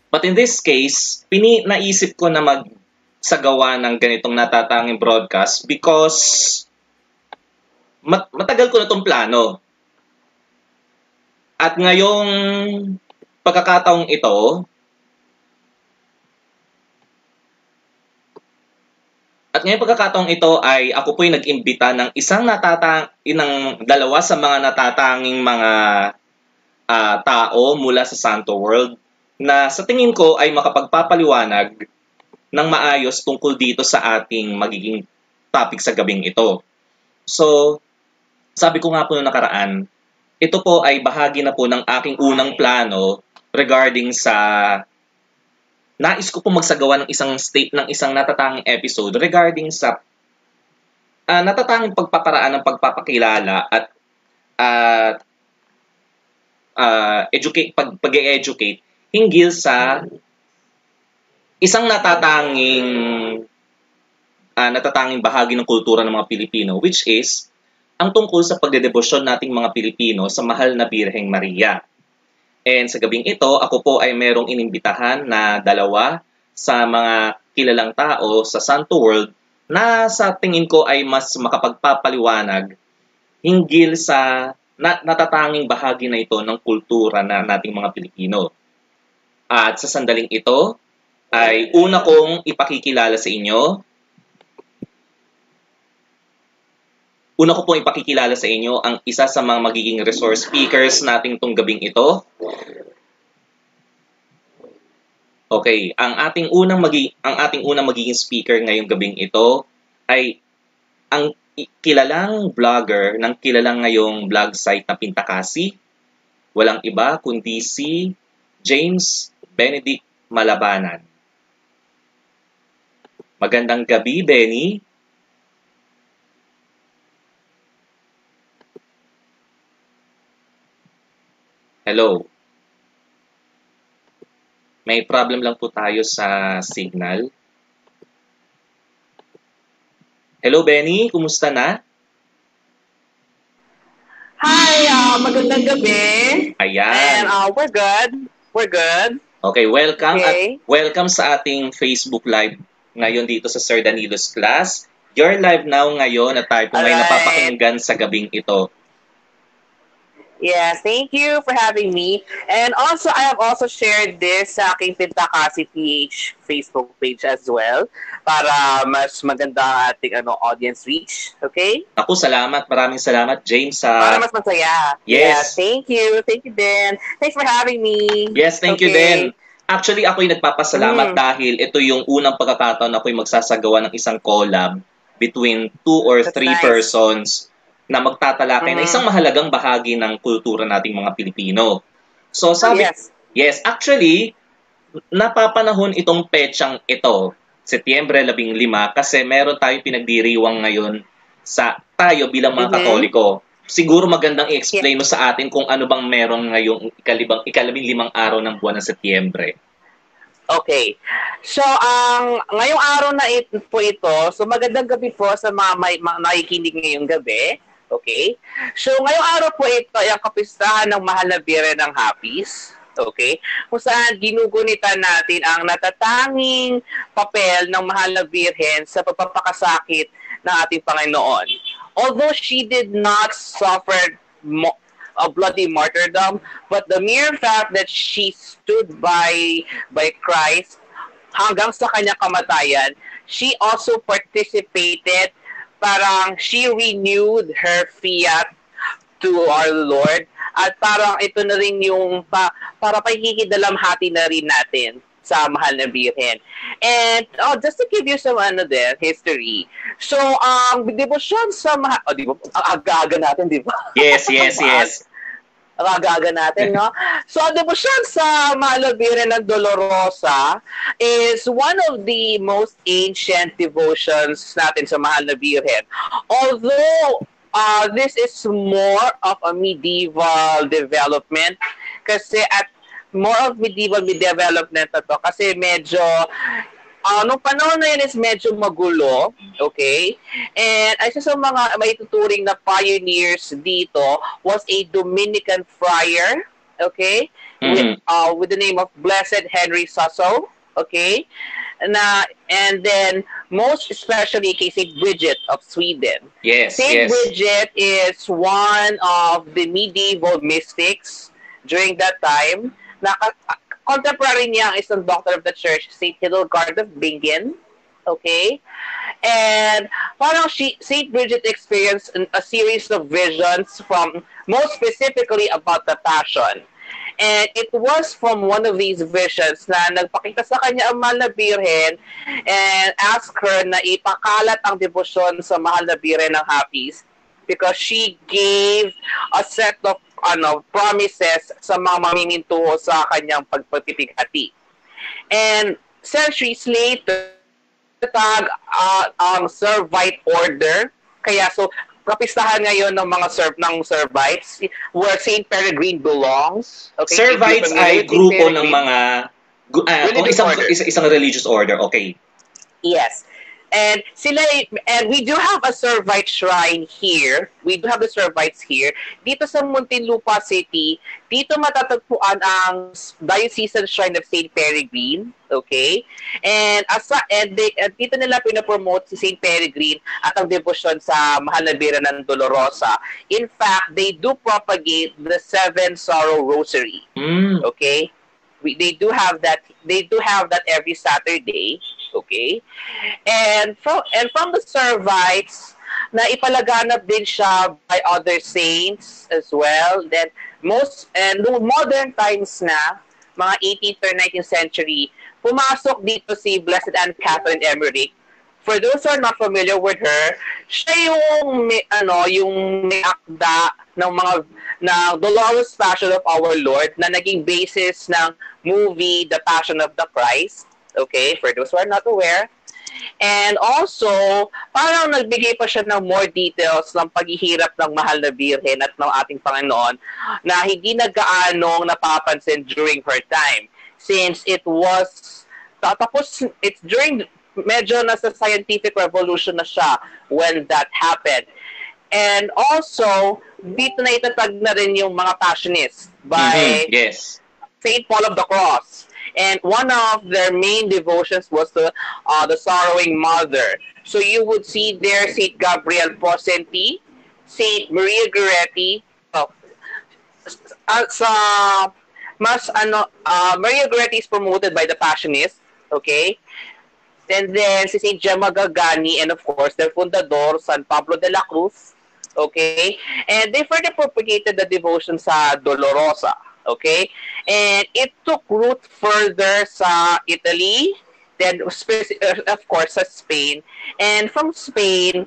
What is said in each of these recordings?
But in this case, naisip ko na magsagawa ng ganitong natatanging broadcast because matagal ko na itong plano. At ngayong pagkakataong ito, ay ako po'y nag-imbita ng dalawa sa mga natatanging mga tao mula sa Santo World na sa tingin ko ay makapagpapaliwanag ng maayos tungkol dito sa ating magiging topic sa gabing ito. So, sabi ko nga po noong nakaraan, ito po ay bahagi na po ng aking unang plano regarding sa nais ko po magsagawa ng isang natatanging episode regarding sa natatanging pagpaparaan ng pagpapakilala at pag-educate hinggil sa isang natatanging bahagi ng kultura ng mga Pilipino, which is ang tungkol sa pagdedebosyon nating mga Pilipino sa mahal na Birheng Maria. And sa gabing ito, ako po ay merong inimbitahan na dalawa sa mga kilalang tao sa Santo World na sa tingin ko ay mas makapagpapaliwanag hinggil sa natatanging bahagi na ito ng kultura na nating mga Pilipino. At sa sandaling ito, ay una kong ipakikilala sa inyo. Una ko pong ipakikilala sa inyo ang isa sa mga magiging resource speakers nating tong gabing ito. Okay, ang ating unang magiging speaker ngayong gabing ito ay ang kilalang vlogger ng kilalang ngayong vlog site na Pintakasi. Walang iba kundi si James Benedict Malabanan. Magandang gabi, Benny. Hello. May problem lang po tayo sa signal. Hello, Benny. Kumusta na? Hi, magandang gabi. Ayan. And we're good. We're good. Okay, welcome. Okay. At welcome sa ating Facebook Live ngayon dito sa Sir Danilo's class. You're live now ngayon at tayo po ngayon napapakinggan sa gabing ito. Yes, thank you for having me. And also, I have also shared this sa aking Pintakasi PH Facebook page as well para mas maganda ang ating audience reach. Okay? Ako, salamat. Maraming salamat, James. Para mas masaya. Yes. Yeah, thank you. Thank you, Dan. Thanks for having me. Yes, thank you, Dan. Actually, ako'y nagpapasalamat dahil ito yung unang pagkakataon na ako'y magsasagawa ng isang collab between 2 or 3 persons na magtatalakay na isang mahalagang bahagi ng kultura nating mga Pilipino. So sabi, yes, actually, napapanahon itong petsang ito, Setyembre 15, kasi meron tayong pinagdiriwang ngayon sa tayo bilang mga Katoliko. Siguro magandang i-explain mo sa atin kung ano bang meron ngayong ika-15 araw ng buwan ng Setyembre. Okay. So, ngayong araw na po ito, so magandang gabi po sa mga nakikinig ngayong gabi. Okay? So, ngayong araw po ito ay ang kapistahan ng Mahal na Birhen ng Hapis. Okay? Kung saan ginugunitan natin ang natatanging papel ng Mahal na Birhen sa pagpapakasakit ng ating Panginoon. Although she did not suffer a bloody martyrdom, but the mere fact that she stood by Christ hanggang sa kanyang kamatayan, she also participated. Parang she renewed her fiat to our Lord at parang ito na rin yung para pakikidalamhati na rin natin sa Mahal na Birhen. And just to give you some history. So, debosyon sa Mahal... di ba? Aga-aga natin, di ba? Yes. Aga-aga natin, no? So, ang debosyon sa Mahal na Birhen ng Dolorosa is one of the most ancient devotions natin sa Mahal na Birhen. Although, this is more of a medieval development kasi more of medieval development na to kasi medyo nung panahon na yun is medyo magulo, okay? And isa sa mga maituturing na pioneers dito was a Dominican friar, okay? with the name of Blessed Henry Sasso, okay? And then, most especially kay Saint Bridget of Sweden. Yes, Saint yes. Bridget is one of the medieval mystics during that time. Contemporary niya ang isang doctor of the church, Saint Hildegard of Bingen. Okay? And parang Saint Bridget experienced a series of visions from, most specifically about the Passion. And it was from one of these visions na nagpakita sa kanya ang Mahal na Birhen and asked her na ipakalat ang debosyon sa Mahal na Birhen ng Hafiz because she gave a set of promises sa mga mamimintuho sa kanyang pagpipighati. And centuries later, Servite order. Kaya kapistahan ngayon ng mga Servites where Saint Peregrine belongs. Okay, Servites ay grupo ng mga isang religious order. Okay. Yes. And we do have a Servite shrine here. We do have the Servites here. Dito sa Muntinlupa City, dito matatagpuan ang Diocesan Shrine of Saint Peregrine. Okay? And dito nila pinapromote si Saint Peregrine at ang devotion sa Mahal na Birhen ng Dolorosa. In fact, they do propagate the Seven Sorrow Rosary. Okay? They do have that every Saturday. Okay? And from the Servites, na ipalaganap din siya by other saints as well. Then modern times na, mga 18th or 19th century, pumasok dito si Blessed Anne Catherine Emmerich. For those who are not familiar with her, siya yung may akda ng Dolorous Passion of Our Lord na naging basis ng movie The Passion of the Christ. Okay, for those who are not aware. And also, parang nagbigay pa siya ng more details ng paghihirap ng Mahal na Birhen at ng ating Panginoon na hindi na gaanong napapansin during her time. Since it's during, medyo nasa scientific revolution na siya when that happened. And also, dito na itatag na rin yung mga Passionists by Saint Paul of the Cross. And one of their main devotions was the Sorrowing Mother. So you would see there Saint Gabriel Possenti, Saint Maria Goretti. Maria Goretti is promoted by the Passionists. Okay, and then si Saint Gemma Gagani, and of course their fundador San Pablo de la Cruz. Okay, and they further propagated the devotion sa Dolorosa. Okay, and it took root further sa Italy, then of course sa Spain, and from Spain,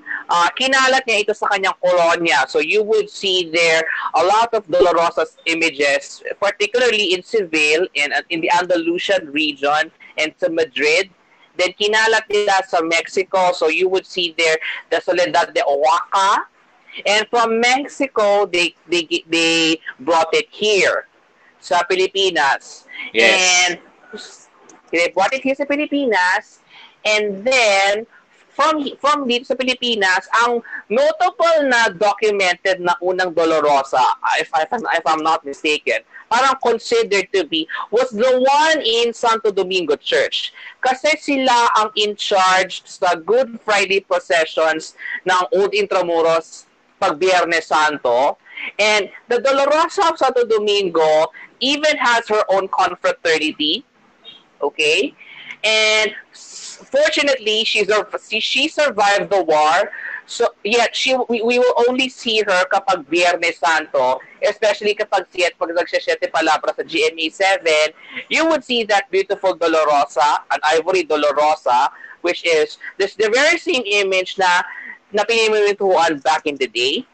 kinalat niya ito sa kanyang kolonya. So you would see there a lot of Dolorosa's images, particularly in Seville and in the Andalusian region and sa Madrid. Then kinalat nila sa Mexico, so you would see there the Soledad de Oaxaca, and from Mexico they brought it here sa Pilipinas. Yes. And they brought it here sa Pilipinas, and then from dito sa Pilipinas, ang notable na documented na unang Dolorosa, if I'm not mistaken, parang considered to be, was the one in Santo Domingo Church. Kasi sila ang in charge sa Good Friday processions ng Old Intramuros pag Biyernes Santo. And the Dolorosa of Santo Domingo even has her own confraternity. Okay? And fortunately, she survived the war. So, yet, we will only see her kapag Biyernes Santo, especially kapag pag nagsasiyete palabra sa GMA 7, you would see that beautiful Dolorosa, an ivory Dolorosa, which is the very same image na pinimimintuan back in the day,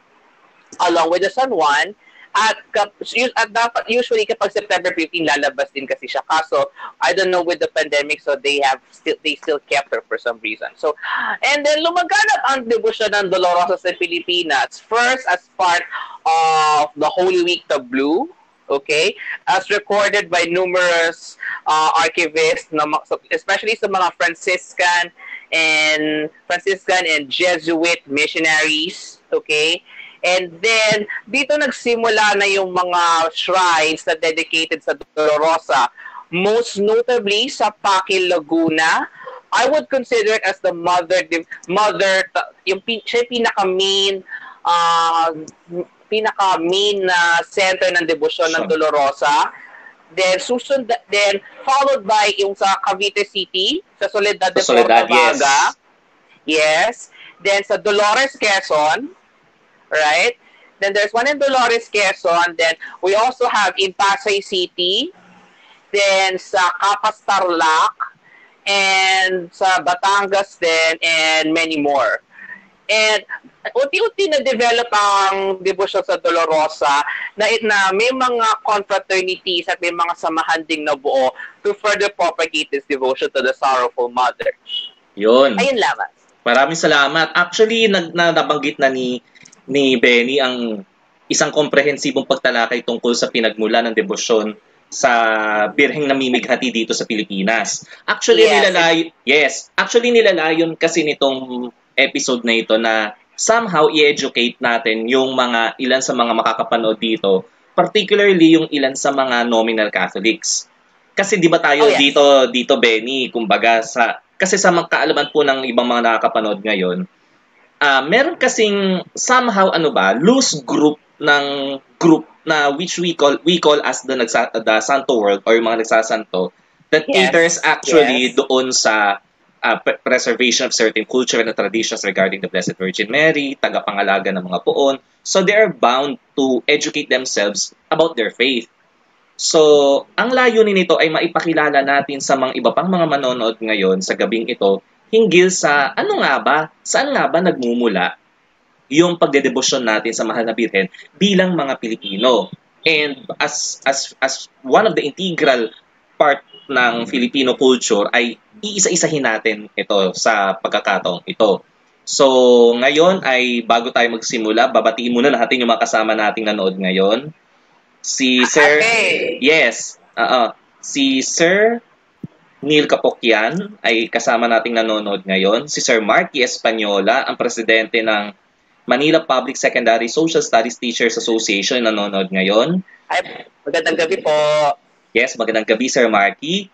along with the San Juan. At dapat usually kapag September 15 lalabas din kasi siya. Kaso I don't know with the pandemic, so they still kept her for some reason. So, and then lumaganap ang debosyon ng Dolorosa sa Pilipinas first as part of the Holy Week Tableau, okay, as recorded by numerous archivists, especially sa mga Franciscan and Jesuit missionaries, okay. And then, dito nagsimula na yung mga shrines na dedicated sa Dolorosa. Most notably sa Paquil, Laguna. I would consider it as the siya yung pinaka-main na center ng debosyon ng Dolorosa. Then followed by yung sa Cavite City, sa Soledad de Portabaga. Yes. Then sa Dolores, Quezon, right? Then there's one in Dolores, Quezon. Then we also have in Pasay City. Then sa Capas, Tarlac, and sa Batangas din, and many more. And unti-unti na-develop ang debosyon sa Dolorosa na may mga confraternities at may mga samahan ding nabuo to further propagate this devotion to the Sorrowful Mother. Yun. Ayun lamang. Maraming salamat. Actually, nabanggit na ni Benny ang isang komprehensibong pagtalakay tungkol sa pinagmula ng debosyon sa birheng namimighati dito sa Pilipinas. Actually, nilalayon kasi nitong episode na ito na somehow i-educate natin yung ilan sa mga makakapanood dito, particularly yung ilan sa mga nominal Catholics. Kasi di ba tayo dito Benny, kumbaga kasi sa kaalaman po ng ibang mga nakakapanood ngayon, meron kasing somehow loose group na which we call as the Santo World or yung mga nagsasanto that caters actually doon sa preservation of certain culture and traditions regarding the Blessed Virgin Mary, tagapangalaga ng mga poon. So they are bound to educate themselves about their faith. So, ang layunin nito ay maipakilala natin sa mga iba pang mga manonood ngayon sa gabing ito hinggil sa saan nga ba nagmumula yung pagdedebosyon natin sa Mahal na Birhen bilang mga Pilipino. And as one of the integral part ng Filipino culture ay iisa-isahin natin ito sa pagkakataong ito. So, ngayon ay bago tayo magsimula, babatiin muna natin yung mga kasama nating nanood ngayon. Si Sir Neil Capocchian ay kasama nating nanonood ngayon. Si Sir Marky Española, ang presidente ng Manila Public Secondary Social Studies Teachers Association, nanonood ngayon. Ay, magandang gabi po. Yes, magandang gabi Sir Marky.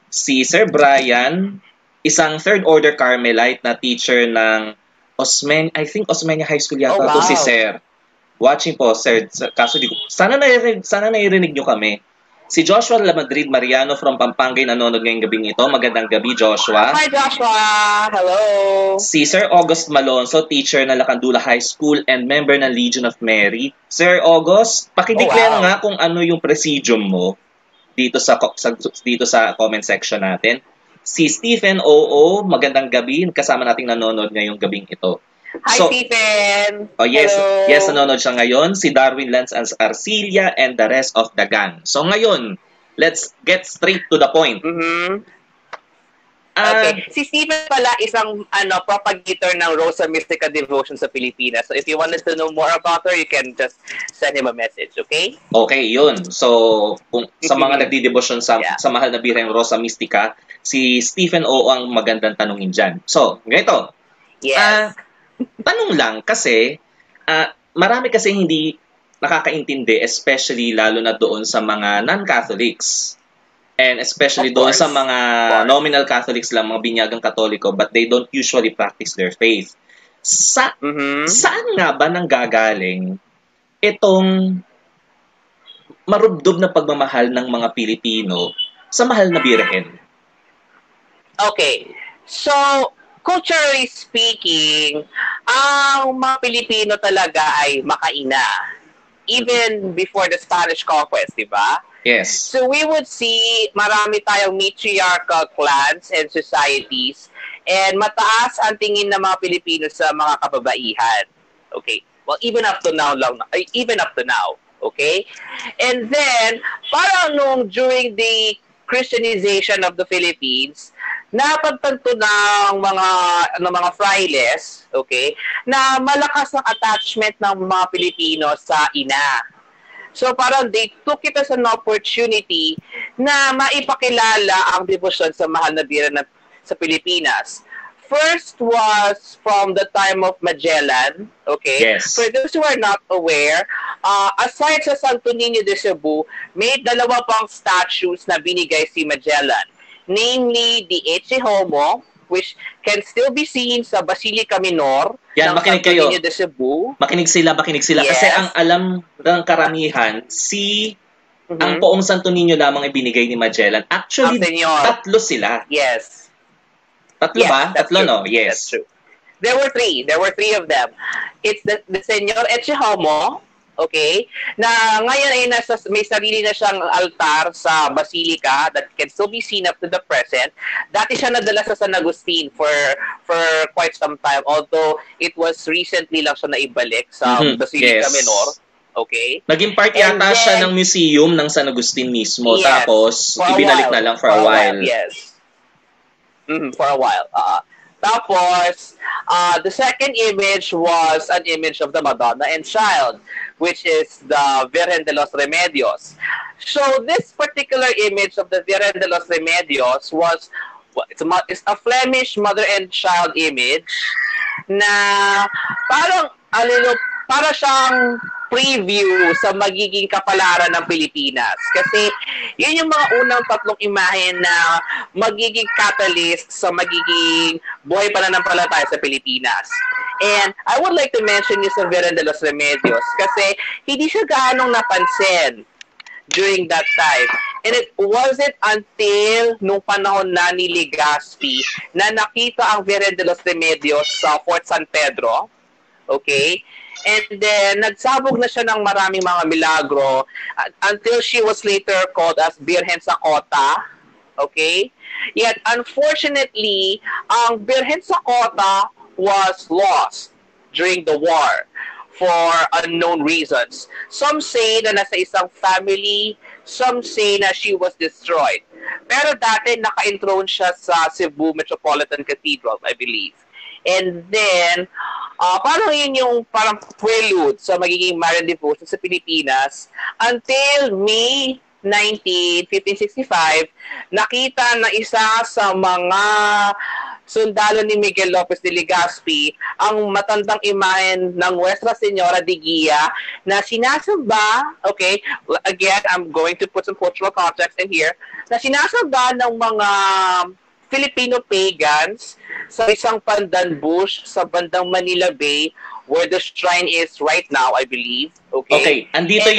Si Sir Brian, isang third order Carmelite na teacher ng Osmeña High School yata to si Sir. Watching po, Sir. Kaso sana nairinig nyo kami. Si Joshua Lamadrid Mariano from Pampanga nanonood ngayong gabing ito. Magandang gabi, Joshua. Hi, Joshua. Hello. Si Sir August Malonzo, teacher ng Lacandula High School and member ng Legion of Mary. Sir August, pakideclare nga kung ano yung presidium mo dito sa comment section natin. Si Stephen Oo, magandang gabi. Kasama nating nanonood ngayong gabing ito. Hi, Stephen. Oh, yes. Hello. Yes, nanonood siya ngayon. Si Darwin Lance Arcilia and the rest of the gang. So ngayon, let's get straight to the point. Okay. Si Stephen pala isang propagator ng Rosa Mystica Devotion sa Pilipinas. So if you wanted to know more about her, you can just send him a message, okay? Okay, yun. So, kung sa mga nagdidebosyon sa Mahal na Birheng Rosa Mystica, si Stephen O. ang magandang tanungin dyan. So, ganito. Yes. Tanong lang kasi, marami kasi hindi nakakaintindi, especially lalo na doon sa mga non-Catholics. And especially doon sa mga nominal Catholics lang, mga binyagang Katoliko, but they don't usually practice their faith. Saan nga ba nanggagaling itong marubdob na pagmamahal ng mga Pilipino sa Mahal na Birhen? Okay. So, culturally speaking, ang mga Pilipino talaga ay makaina. Even before the Spanish conquest, di ba? Yes. So we would see marami tayong matriarchal clans and societies and mataas ang tingin ng mga Pilipino sa mga kababaihan. Okay? Well, even up to now. Okay? And then, parang during the Christianization of the Philippines, napagtanto ng mga frailes, okay, na malakas ang attachment ng mga Pilipino sa ina. So parang they took it as an opportunity na maipakilala ang debosyon sa Mahal na Birhen sa Pilipinas. first was from the time of Magellan. Okay? Yes. For those who are not aware, aside sa Santo Niño de Cebu, may dalawa pang statues na binigay si Magellan. Namely, the Ecce Homo, which can still be seen sa Basilica Minor yan, ng makinig Santo kayo. Niño de Cebu. Makinig sila. Yes. Kasi ang alam ng karamihan, ang poong Santo Niño lamang ibinigay ni Magellan. Actually, tatlo sila. Yes. Tatlo ba? Tatlo, true. no? Yes. That's true. There were three of them. It's the Señor Ecce Homo, okay, na ngayon ay may sarili na siyang altar sa Basilica that can still be seen up to the present. Dati siya nadala sa San Agustin for quite some time, although it was recently lang siya naibalik sa Basilica Minor. Okay. Naging part yata siya ng museum ng San Agustin mismo. Tapos, ibinalik na lang for a while. Yes. For a while. Tapos, the second image was an image of the Madonna and Child, which is the Virgen de los Remedios. So, this particular image of the Virgen de los Remedios was it's a Flemish mother and child image na parang para siyang preview sa magiging kapalaran ng Pilipinas. Kasi yun yung mga unang tatlong imahe na magiging catalyst sa magiging buhay pananampalataya sa Pilipinas. And I would like to mention yung sa Virgen de los Remedios kasi hindi siya gaanong napansin during that time. And it wasn't until nung panahon na ni Legazpi na nakita ang Virgen de los Remedios sa Fort San Pedro. Okay? And then, nagsabog na siya ng maraming mga milagro until she was later called as Birhen Sakota. Okay? Yet, unfortunately, ang Birhen Sakota was lost during the war for unknown reasons. Some say na nasa isang family, some say na she was destroyed. Pero dati, naka-enthroned siya sa Cebu Metropolitan Cathedral, I believe. And then, parang yun yung parang prelude sa magiging Marian devotion sa Pilipinas until May 19, 1565, nakita na isa sa mga sundalo ni Miguel Lopez de Legazpi ang matandang imahen ng Nuestra Señora de Guia na sinasamba, okay, again, I'm going to put some cultural context in here, na sinasamba ng mga Filipino pagans sa isang pandan bush sa bandang Manila Bay where the shrine is right now, I believe. Okay, andito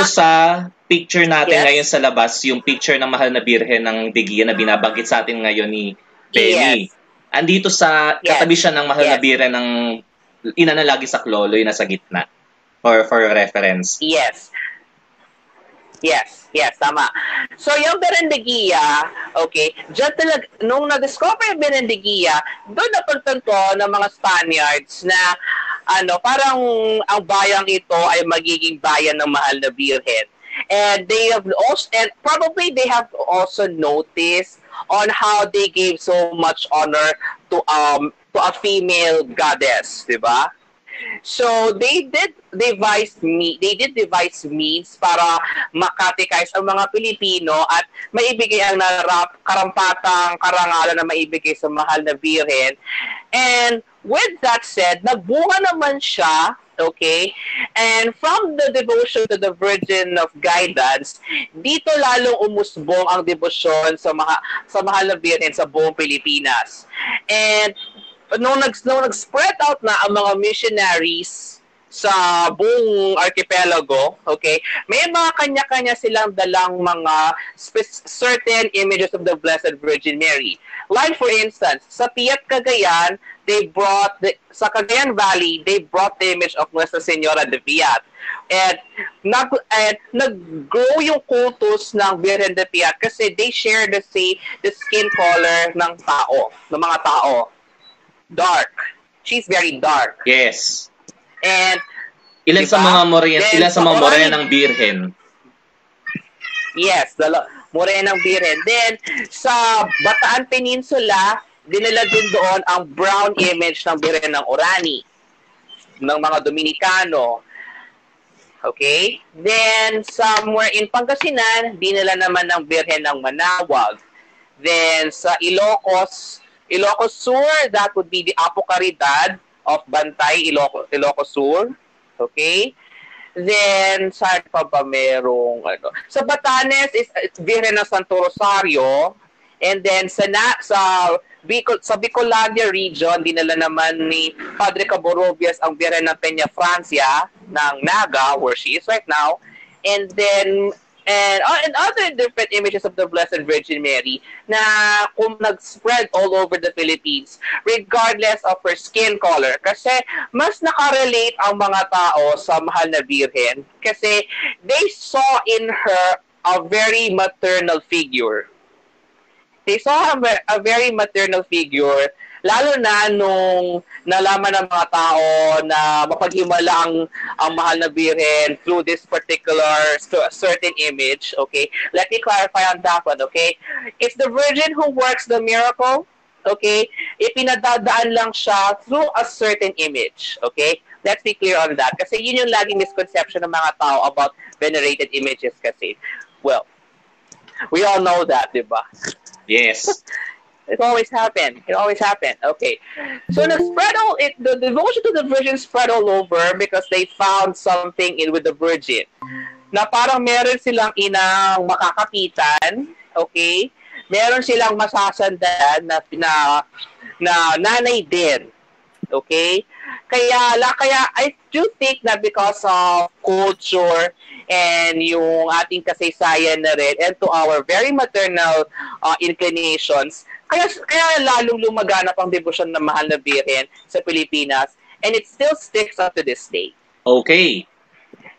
sa picture natin ngayon sa labas, yung picture ng mahal na birhen ng Digia na binabanggit sa atin ngayon ni Benny. Yes. Andito sa katabi siya ng mahal na birhen ng inanalagi sa Kloloy na sa gitna. For reference. Yes, tama. So, yung Berendeguia, okay, dyan talaga, nung na-discover yung Berendeguia, doon napagtanto ng mga Spaniards na, parang ang bayang ito ay magiging bayan ng mahal na Birhen. And they have also, and probably they have also noticed on how they gave so much honor to a female goddess, di ba? So they did devise means para makatikais ang mga Pilipino at maibigay ang karampatang karangalan na maibigay sa mahal na Birhen. And with that said, nagbunga naman siya, okay? And from the devotion to the Virgin of Guidance, dito lalong umusbong ang debosyon sa mahal na Birhen sa buong Pilipinas. And nung nag-spread out na ang mga missionaries sa buong archipelago, okay, may mga kanya-kanya silang dalang mga certain images of the Blessed Virgin Mary. Like for instance, sa Piat Cagayan, sa Cagayan Valley, they brought the image of Nuestra Señora de Piat. And nag-grow yung kultus ng Virgen de Piat kasi they share the skin color ng mga tao. Dark. She's very dark. Yes. And ilan sa mga morenang birhen. Yes, morenang birhen. Then sa Bataan Peninsula, dinala din doon ang brown image ng birhen ng Orani ng mga Dominicano. Okay? Then somewhere in Pangasinan, dinala naman ng birhen ng Manawag. Then sa Ilocos Ilocos Sur, that would be the Apocaridad of Bantay, Ilocos Sur. Okay? Then, saan pa ba merong, ano? Sa Batanes, it's Virgen ng Santo Rosario. And then, sa Bicolandia region, dinala naman ni Padre Caborobias ang Virgen ng Peña Francia ng Naga, where she is right now. And then, and other different images of the Blessed Virgin Mary na kung nag-spread all over the Philippines regardless of her skin color. Kasi mas nakarelate ang mga tao sa mahal na Birhen kasi they saw in her a very maternal figure. They saw a very maternal figure, lalo na nung nalaman ng mga tao na mapaghimala ang mahal na Birhen through this particular certain image. Okay, let me clarify on that one. Okay, it's the Virgin who works the miracle. Okay, ipinadadaan lang siya through a certain image. Okay, let's be clear on that kasi yun yung laging misconception ng mga tao about venerated images kasi. Well, we all know that, diba? Yes. It always happened. It always happened. Okay. So nag-spread the devotion to the Virgin spread all over because they found something with the Virgin. Na parang meron silang inang makakapitan, okay? Meron silang masasandan na nanay din. Okay? Kaya I do think na because of culture and yung ating kasaysayan na rin and to our very maternal inclinations, kaya lalong lumaganap ang debosyon ng mahal na Birhen sa Pilipinas and it still sticks up to this day. Okay.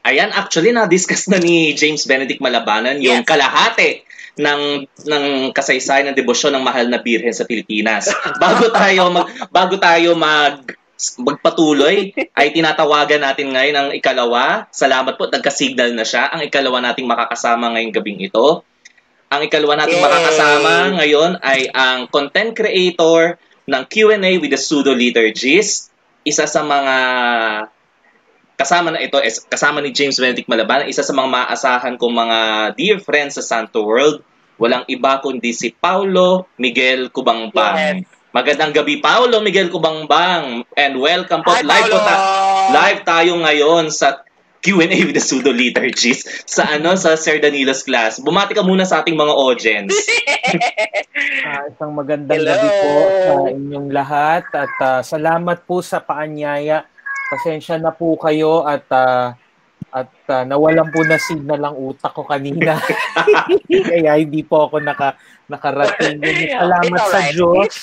Ayan, actually na-discuss na ni James Benedict Malabanan yung kalahati ng kasaysayan ng debosyon ng mahal na Birhen sa Pilipinas. Bago tayo magpatuloy, ay tinatawagan natin ngayon ang ikalawa. Salamat po, nagka-signal na siya. Ang ikalawa nating makakasama ngayong gabing ito. Ang ikalawa nating makakasama ngayon ay ang content creator ng Q&A with the Pseudo-Liturgist. Isa sa mga kasama na ito, kasama ni James Benedict Malabanan, isa sa mga maasahan kong mga dear friends sa Santo World. Walang iba kundi si Paulo Miguel Kubangbang. Yes. Magandang gabi, Paulo Miguel Kubangbang. And welcome po. Hi, live tayo ngayon sa Q&A with the Pseudo-Liturgist sa Sir Danilo's class. Bumati ka muna sa ating mga audience. Isang magandang gabi po sa inyong lahat at salamat po sa paanyaya. Pasensya na po kayo at nawalan po na signal ang utak ko kanina. Kaya hindi po ako nakarating. Salamat sa Diyos.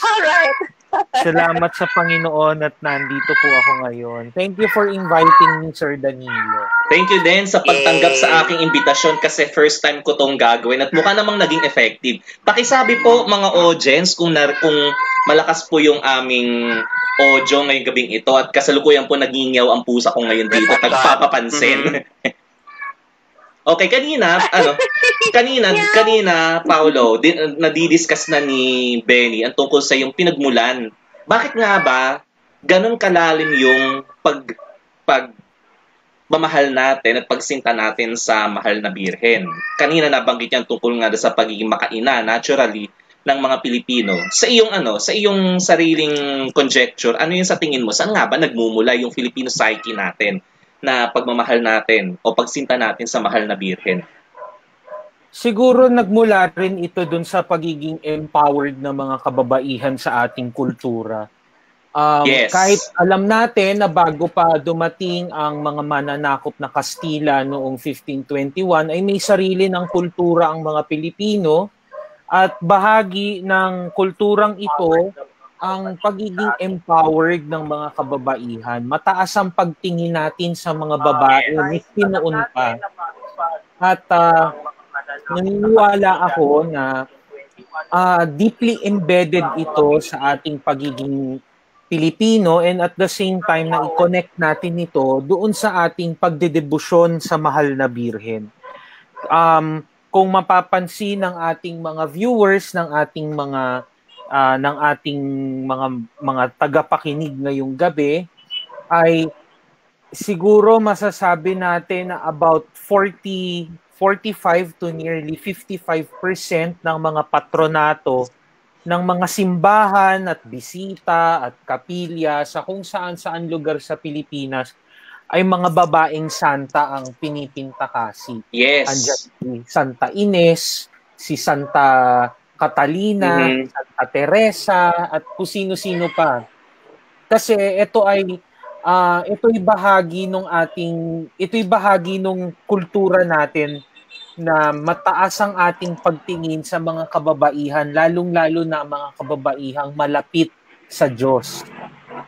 Salamat sa Panginoon at nandito po ako ngayon. Thank you for inviting me, Sir Danilo. Thank you din sa pagtanggap sa aking imbitasyon kasi first time ko tong gagawin at mukha namang naging effective. Pakisabi po mga audience kung malakas po yung aming audio ngayong gabing ito at kasalukuyan po nagingaw ang pusa ko ngayon dito at nagpapapansin. Okay, kanina, Paulo, nadidiscuss na ni Benny ang tungkol sa yung pinagmulan. Bakit nga ba ganun kalalim yung pagmamahal natin at pagsinta natin sa mahal na Birhen? Kanina nabanggit niya tungkol nga sa pagiging makaina, naturally, ng mga Pilipino. Sa iyong sariling conjecture, ano yung sa tingin mo? Saan nga ba nagmumula yung Filipino psyche natin na pagmamahal natin o pagsinta natin sa mahal na Birhen? Siguro nagmula rin ito dun sa pagiging empowered ng mga kababaihan sa ating kultura. Yes. Kahit alam natin na bago pa dumating ang mga mananakop na Kastila noong 1521 ay may sarili ng kultura ang mga Pilipino at bahagi ng kulturang ito ang pagiging empowered ng mga kababaihan. Mataas ang pagtingin natin sa mga babae miski noon pa. At naniniwala ako na deeply embedded ito sa ating pagiging Pilipino and at the same time na i-connect natin ito doon sa ating pagdedebosyon sa mahal na Birhen. Kung mapapansin ng ating mga viewers, ng ating mga tagapakinig ngayong gabi, ay siguro masasabi natin na about 45 to nearly 55% ng mga patronato ng mga simbahan at bisita at kapilya sa kung saan-saan lugar sa Pilipinas ay mga babaeng santa ang pinipinta kasi. Yes. Andiyan si Santa Ines, si Santa Catalina, Santa Teresa, at kung sino-sino pa. Kasi ito'y bahagi ng kultura natin na mataas ang ating pagtingin sa mga kababaihan, lalong-lalo na mga kababaihang malapit sa Diyos.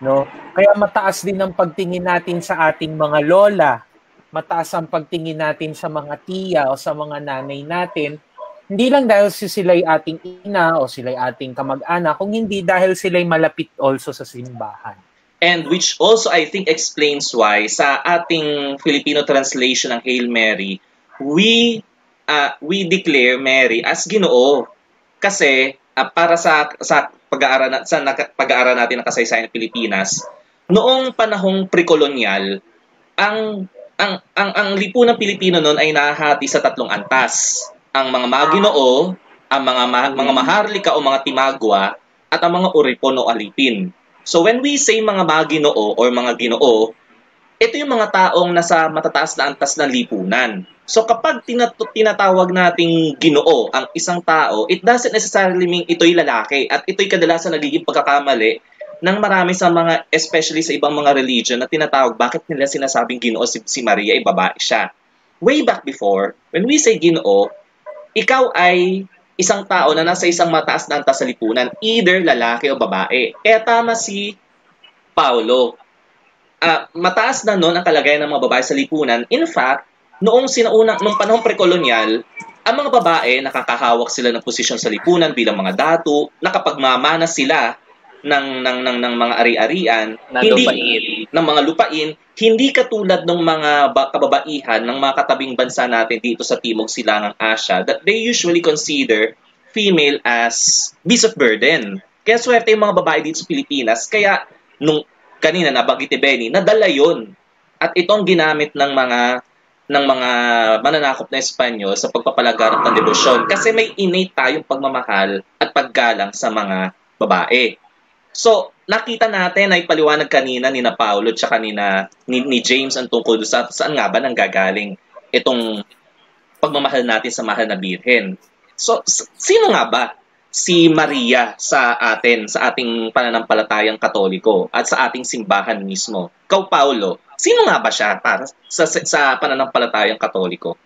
No? Kaya mataas din ang pagtingin natin sa ating mga lola, mataas ang pagtingin natin sa mga tiya o sa mga nanay natin, hindi lang dahil sila'y ating ina o sila'y ating kamag-anak, kung hindi dahil sila'y malapit also sa simbahan. And which also I think explains why sa ating Filipino translation ng Hail Mary, we declare Mary as Ginoo. Kasi para sa pag-aaral natin ng kasaysayan ng Pilipinas, noong panahong pre-kolonyal, ang lipunang Pilipino noon ay nahahati sa 3 antas. Ang mga Maginoo, ang mga Maharlika o mga Timagwa, at ang mga Uripon o Alipin. So when we say mga Maginoo or mga Ginoo, ito yung mga taong nasa matataas na antas ng lipunan. So kapag tinatawag nating Ginoo ang isang tao, it doesn't necessarily mean ito'y lalaki. At ito'y kadalasan nagiging pagkakamali ng marami sa mga, especially sa ibang mga religion na tinatawag, bakit nila sinasabing Ginoo si Maria, ay babae siya. Way back before, when we say Ginoo, ikaw ay isang tao na nasa isang mataas na antas sa lipunan, either lalaki o babae. Kaya tama si Paulo. Mataas na noon ang kalagayan ng mga babae sa lipunan. In fact, nung panahong pre-kolonyal, ang mga babae nakakahawak sila ng posisyon sa lipunan bilang mga datu, nakapagmamana sila ng mga ari-arian, ng mga lupain, hindi katulad ng mga kababaihan ng mga katabing bansa natin dito sa Timog Silangang Asya that they usually consider female as beast of burden. Kaya swerte yung mga babae dito sa Pilipinas. Kaya nung kanina nabanggit ni Benny, nadala yun. At itong ginamit ng mga mananakop na Espanyol sa pagpapalaganap ng debosyon kasi may innate tayong pagmamahal at paggalang sa mga babae. So, nakita natin ay paliwanag kanina ni na Paulo at ni James ang tungkol sa saan nga ba nanggagaling itong pagmamahal natin sa mahal na Birhen. So, sino nga ba si Maria sa ating pananampalatayang Katoliko at sa ating simbahan mismo? Ikaw, Paulo, sino nga ba siya para sa pananampalatayang Katoliko?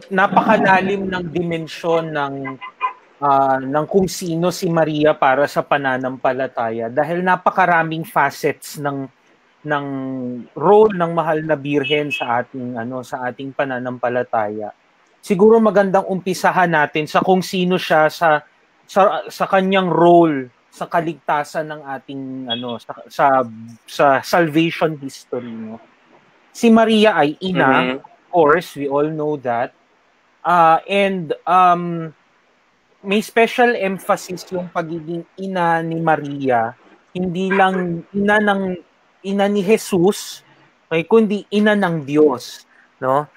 Napakalalim ng dimensyon ng kung sino si Maria para sa pananampalataya dahil napakaraming facets ng role ng mahal na Birhen sa ating pananampalataya. Siguro magandang umpisahan natin sa kung sino siya sa kanyang role sa kaligtasan ng ating sa salvation history, no. Si Maria ay ina, of course, we all know that. And may special emphasis yung pagiging ina ni Maria, hindi lang ina ni Jesus, kundi ina ng Diyos, no?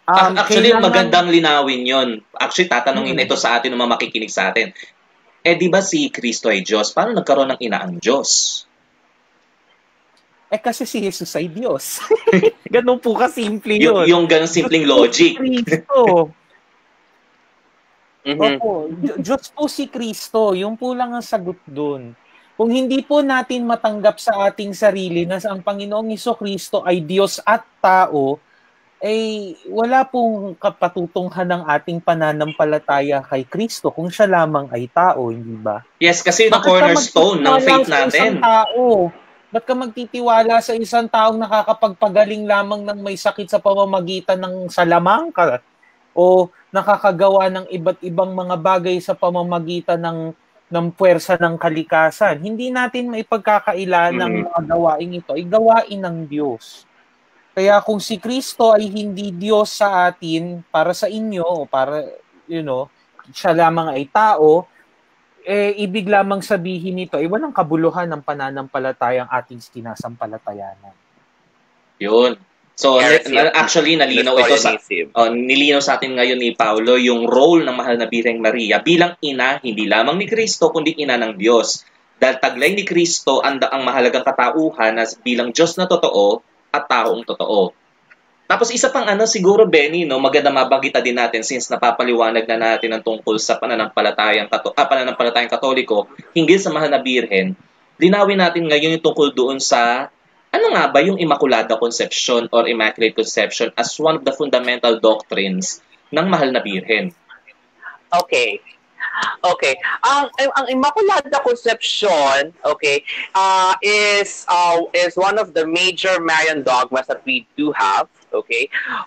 Actually, magandang linawin yon. Actually, tatanungin ito sa atin ng mga makikinig sa atin. Di ba si Kristo ay Diyos? Paano nagkaroon ng ina ang Diyos? Kasi si Jesus ay Diyos. Ganun po kasimple yun. Yung ganun simpleng logic. Kristo. Opo, Diyos po si Kristo. Yung po lang ang sagot dun. Kung hindi po natin matanggap sa ating sarili na ang Panginoong Jesucristo ay Diyos at tao, wala pong kapatutunghan ng ating pananampalataya kay Kristo kung siya lamang ay tao, hindi ba? Yes, kasi yung cornerstone ng faith natin. Ba't ka magtitiwala sa isang taong nakakapagpagaling lamang ng may sakit sa pamamagitan ng salamangka o nakakagawa ng iba't ibang mga bagay sa pamamagitan ng puwersa ng kalikasan? Hindi natin maipagkakaila ng mga gawain ito ay gawain ng Diyos. Kaya kung si Kristo ay hindi Diyos sa atin, para sa inyo, o para, siya lamang ay tao, ibig lamang sabihin nito, walang kabuluhan ng pananampalatayang ating sinasampalatayanan. Yun. So, actually, nilinaw sa atin ngayon ni Paulo yung role ng mahal na Birheng Maria bilang ina, hindi lamang ni Kristo, kundi ina ng Diyos. Dahil taglay ni Kristo ang mahalagang katauhan na bilang Diyos na totoo at taong totoo. Tapos isa pang siguro, Benny, maganda mabagita din natin since napapaliwanag na natin ang tungkol sa pananampalatayang Katoliko hinggil sa mahal na Birhen. Linawin natin ngayon yung tungkol doon sa ano nga ba yung Immaculada Conception or Immaculate Conception as one of the fundamental doctrines ng mahal na Birhen? Okay. Ang Immaculada Conception, is one of the major Marian dogmas that we do have,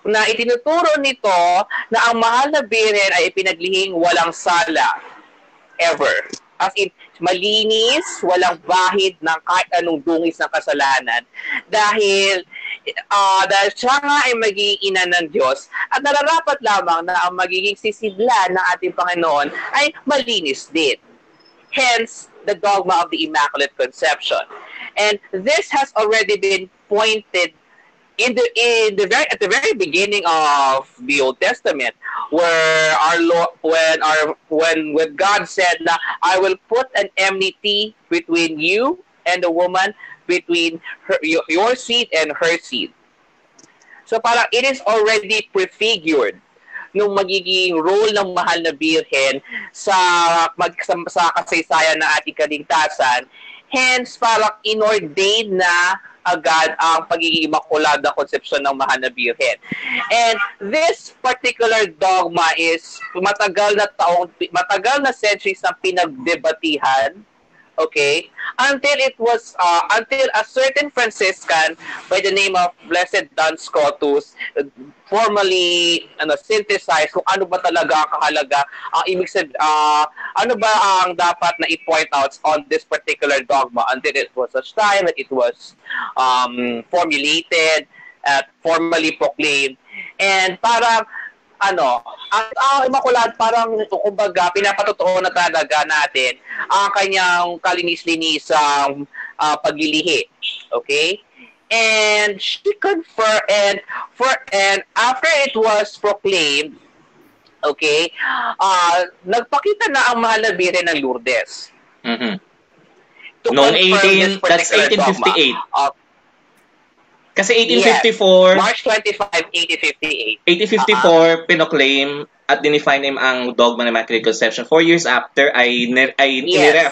na itinuturo nito na ang mahal na Birhen ay ipinaglihing walang sala ever. As in, malinis, walang bahid ng kahit anong dungis ng kasalanan dahil siya nga ay magiging ina ng Diyos at nararapat lamang na ang magiging sisidlan ng ating Panginoon ay malinis din. Hence, the dogma of the Immaculate Conception. And this has already been pointed at the very beginning of the Old Testament, where our Lord, when God said, na, "I will put an enmity between you and the woman, between your seed and her seed." So parang it is already prefigured nung magiging role ng mahal na Birhen sa kasaysayan ng ating kaligtasan. Hence, parang inordain na agad ang pagiging Immaculada Conception ng mahal na Birhen. And this particular dogma is matagal na centuries na pinagdebatihan, until a certain Franciscan by the name of Blessed Duns Scotus formally synthesize kung ano ba talaga ang kahalaga, ano ba ang dapat na i-point out on this particular dogma until it was such time that it was formulated at formally proclaimed. And parang ang Immaculada, parang kumbaga pinapatotoo na talaga natin ang kanyang kalinis-linisang paglilihi. And she confirmed, and after it was proclaimed, nagpakita na ang mahal na Birhen ng Lourdes. Mm-hmm. Noong 1858. Kasi 1854, March 25, 1854, pinoclaim at dinefine ang dogma ng Immaculate Conception. 4 years after,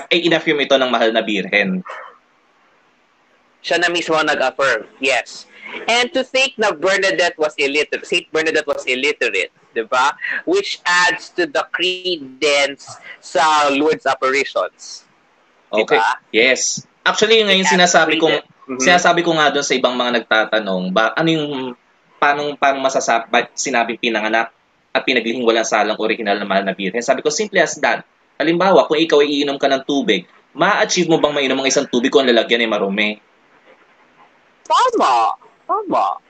inaffirm ito ng mahal na Birhen. Siya na mismo nag-affirm, yes. And to think na Saint Bernadette was illiterate, diba? Which adds to the credence sa Lourdes apparitions. Okay, diba? Yes. Actually, ngayon sinasabi ko nga doon sa ibang mga nagtatanong, paano masasabi sinabing pinanganak at pinaglihing walang salang original na mahal na Birhen? Sabi ko, simple as that. Halimbawa, kung ikaw ay iinom ka ng tubig, ma-achieve mo bang mainom ang isang tubig kung ang lalagyan ay marumi? Tama,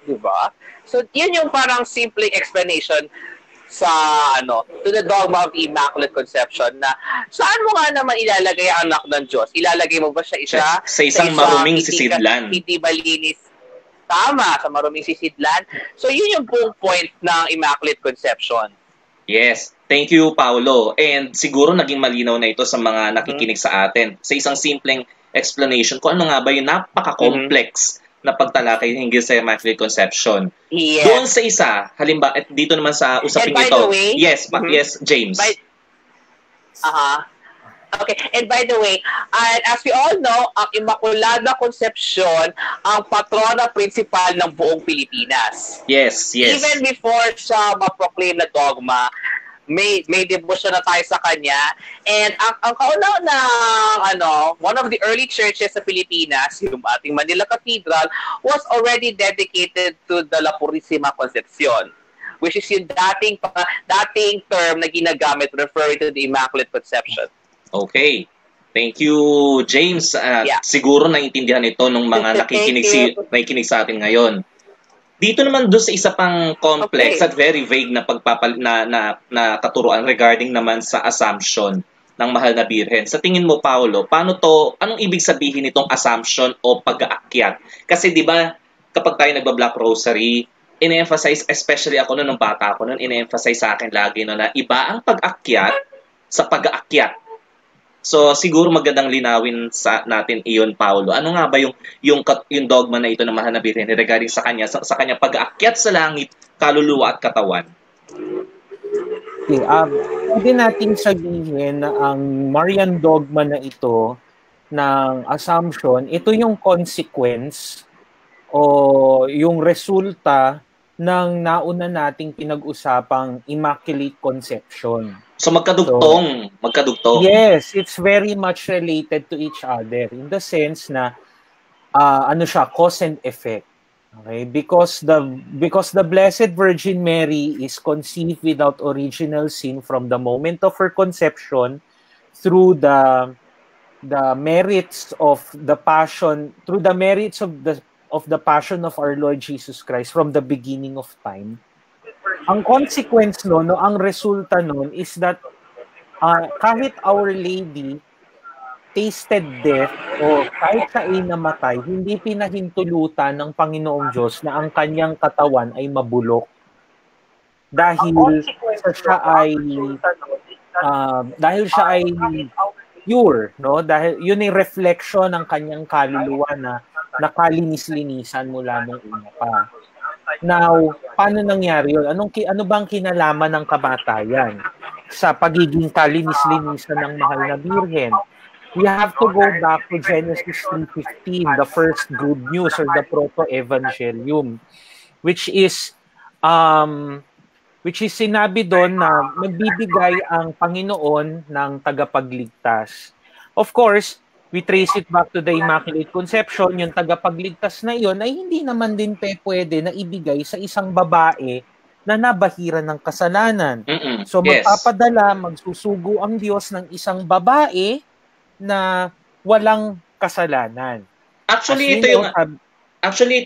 diba? So, yun yung parang simple explanation sa to the dogma of Immaculate Conception, na saan mo nga naman ilalagay ang anak ng Diyos? Ilalagay mo ba siya sa isang maruming sisidlan? Hindi malinis. Tama, sa maruming sisidlan. So yun yung point ng Immaculate Conception. Yes. Thank you, Paulo. And siguro naging malinaw na ito sa mga nakikinig sa atin. Sa isang simpleng explanation kung ano nga ba yung napaka-complex na pagtalakay hinggil sa Immaculate Conception. Yes. Doon sa isa, halimbawa, at dito naman sa usaping ito. Way, yes, James. Okay, and by the way, as we all know, ang Immaculada Conception ang patrona principal ng buong Pilipinas. Yes. Even before siya ma-proclaim na dogma, may devotion na tayo sa kanya. And ang kauna-unang one of the early churches sa Pilipinas, yung ating Manila Cathedral, was already dedicated to the La Purísima Concepcion, which is yung dating term na ginagamit referring to the Immaculate Conception. Okay. Thank you, James. Siguro naiintindihan ito ng mga nakikinig sa atin ngayon. Dito naman doon sa isa pang complex at very vague na na katuruan regarding naman sa assumption ng mahal na Birhen. Sa tingin mo, Paulo, anong ibig sabihin nitong assumption o pag-aakyat? Kasi 'di ba, kapag tayo nagba-black rosary, ine-emphasize, especially ako nung bata ako noon, ine-emphasize sa akin lagi no, na iba ang pag-akyat sa pag-aakyat. So siguro magandang linawin sa natin iyon, Paulo. Ano nga ba yung dogma na ito ng Mahal na Birhen regarding sa kanya pag-aakyat sa langit, kaluluwa at katawan? Okay, pwede natin sabihin na ang Marian dogma na ito ng Assumption, ito yung consequence o yung resulta ng nauna nating pinag-usapang Immaculate Conception. So magkadugtong. Yes, it's very much related to each other in the sense na cause and effect. Okay, because the Blessed Virgin Mary is conceived without original sin from the moment of her conception through the merits of the passion, through the merits of the passion of our Lord Jesus Christ from the beginning of time. Ang consequence ang resulta is that kahit Our Lady tasted death o kahit siya ay namatay, hindi pinahintulutan ng Panginoong Diyos na ang kanyang katawan ay mabulok dahil siya ay pure, no? Dahil yun ay reflection ng kanyang kaluluwa na nakalinis-linisan mula nung una pa. Now, paano nangyari yun? Ano bang kinalaman ng kamatayan sa pagiging kalinis-linisan ng Mahal na Birhen? We have to go back to Genesis 3:15, the first good news or the proto-evangelium, which is sinabi doon na magbibigay ang Panginoon ng tagapagligtas. Of course, we trace it back to the Immaculate Conception, yung tagapagligtas na iyon ay hindi naman din pwede na ibigay sa isang babae na nabahiran ng kasalanan. So magpapadala, magsusugo ang Diyos ng isang babae na walang kasalanan. Actually, ito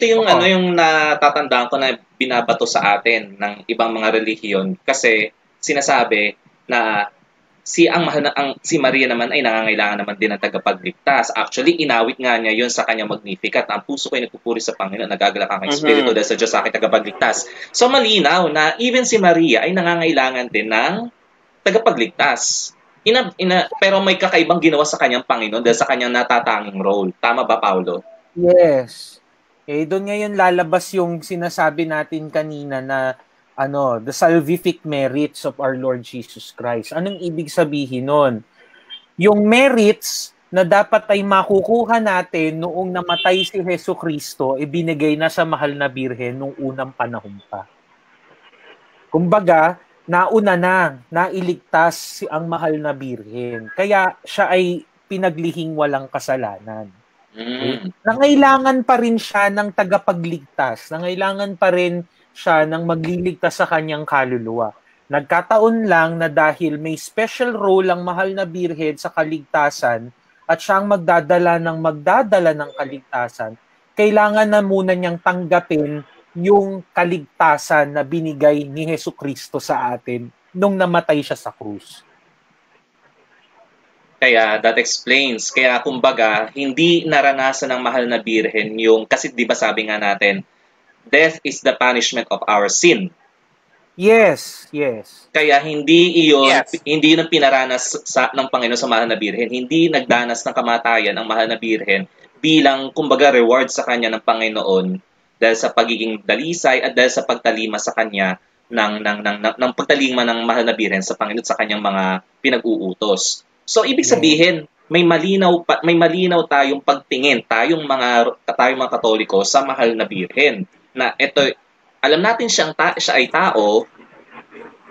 yung yung natatandaan ko na binabato sa atin ng ibang mga relihiyon kasi sinasabi na si Maria naman ay nangangailangan naman din ng tagapagligtas. Actually, inawit nga niya yun sa kanyang Magnificat. Ang puso ko ay nagpupuri sa Panginoon, nagagalak ang Espiritu dahil sa Diyos sa aking tagapagligtas. So malinaw na even si Maria ay nangangailangan din ng tagapagligtas. Pero may kakaibang ginawa sa kanyang Panginoon dahil sa kanyang natatanging role. Tama ba, Paulo? Yes. Doon ngayon lalabas yung sinasabi natin kanina na the salvific merits of our Lord Jesus Christ. Anong ibig sabihin nun? Yung merits na dapat ay makukuha natin noong namatay si Jesucristo, ibinigay na sa Mahal na Birhen noong unang panahon pa. Kumbaga, nauna nailigtas ang Mahal na Birhen. Kaya siya ay pinaglihing walang kasalanan. Nangailangan pa rin siya ng tagapagligtas. Nangailangan pa rin siya ng magliligtas sa kanyang kaluluwa. Nagkataon lang na dahil may special role ang Mahal na Birhen sa kaligtasan at siyang magdadala ng kaligtasan, kailangan na muna niyang tanggapin yung kaligtasan na binigay ni Jesucristo sa atin nung namatay siya sa krus. Kaya that explains. Kaya kumbaga, hindi naranasan ng Mahal na Birhen yung, kasi di ba sabi nga natin, death is the punishment of our sin. Yes. Kaya hindi yun pinaranas ng Panginoon sa Mahal na Birhen. Hindi nagdanas ng kamatayan ang Mahal na Birhen bilang, kumbaga, reward sa kanya ng Panginoon dahil sa pagiging dalisay at dahil sa pagtalima sa kanya ng pagtalima ng Mahal na Birhen sa Panginoon sa kanyang mga pinag-uutos. So ibig sabihin, may malinaw tayong pagtingin, tayong mga Katoliko sa Mahal na Birhen. Na ito, alam natin siya ay tao,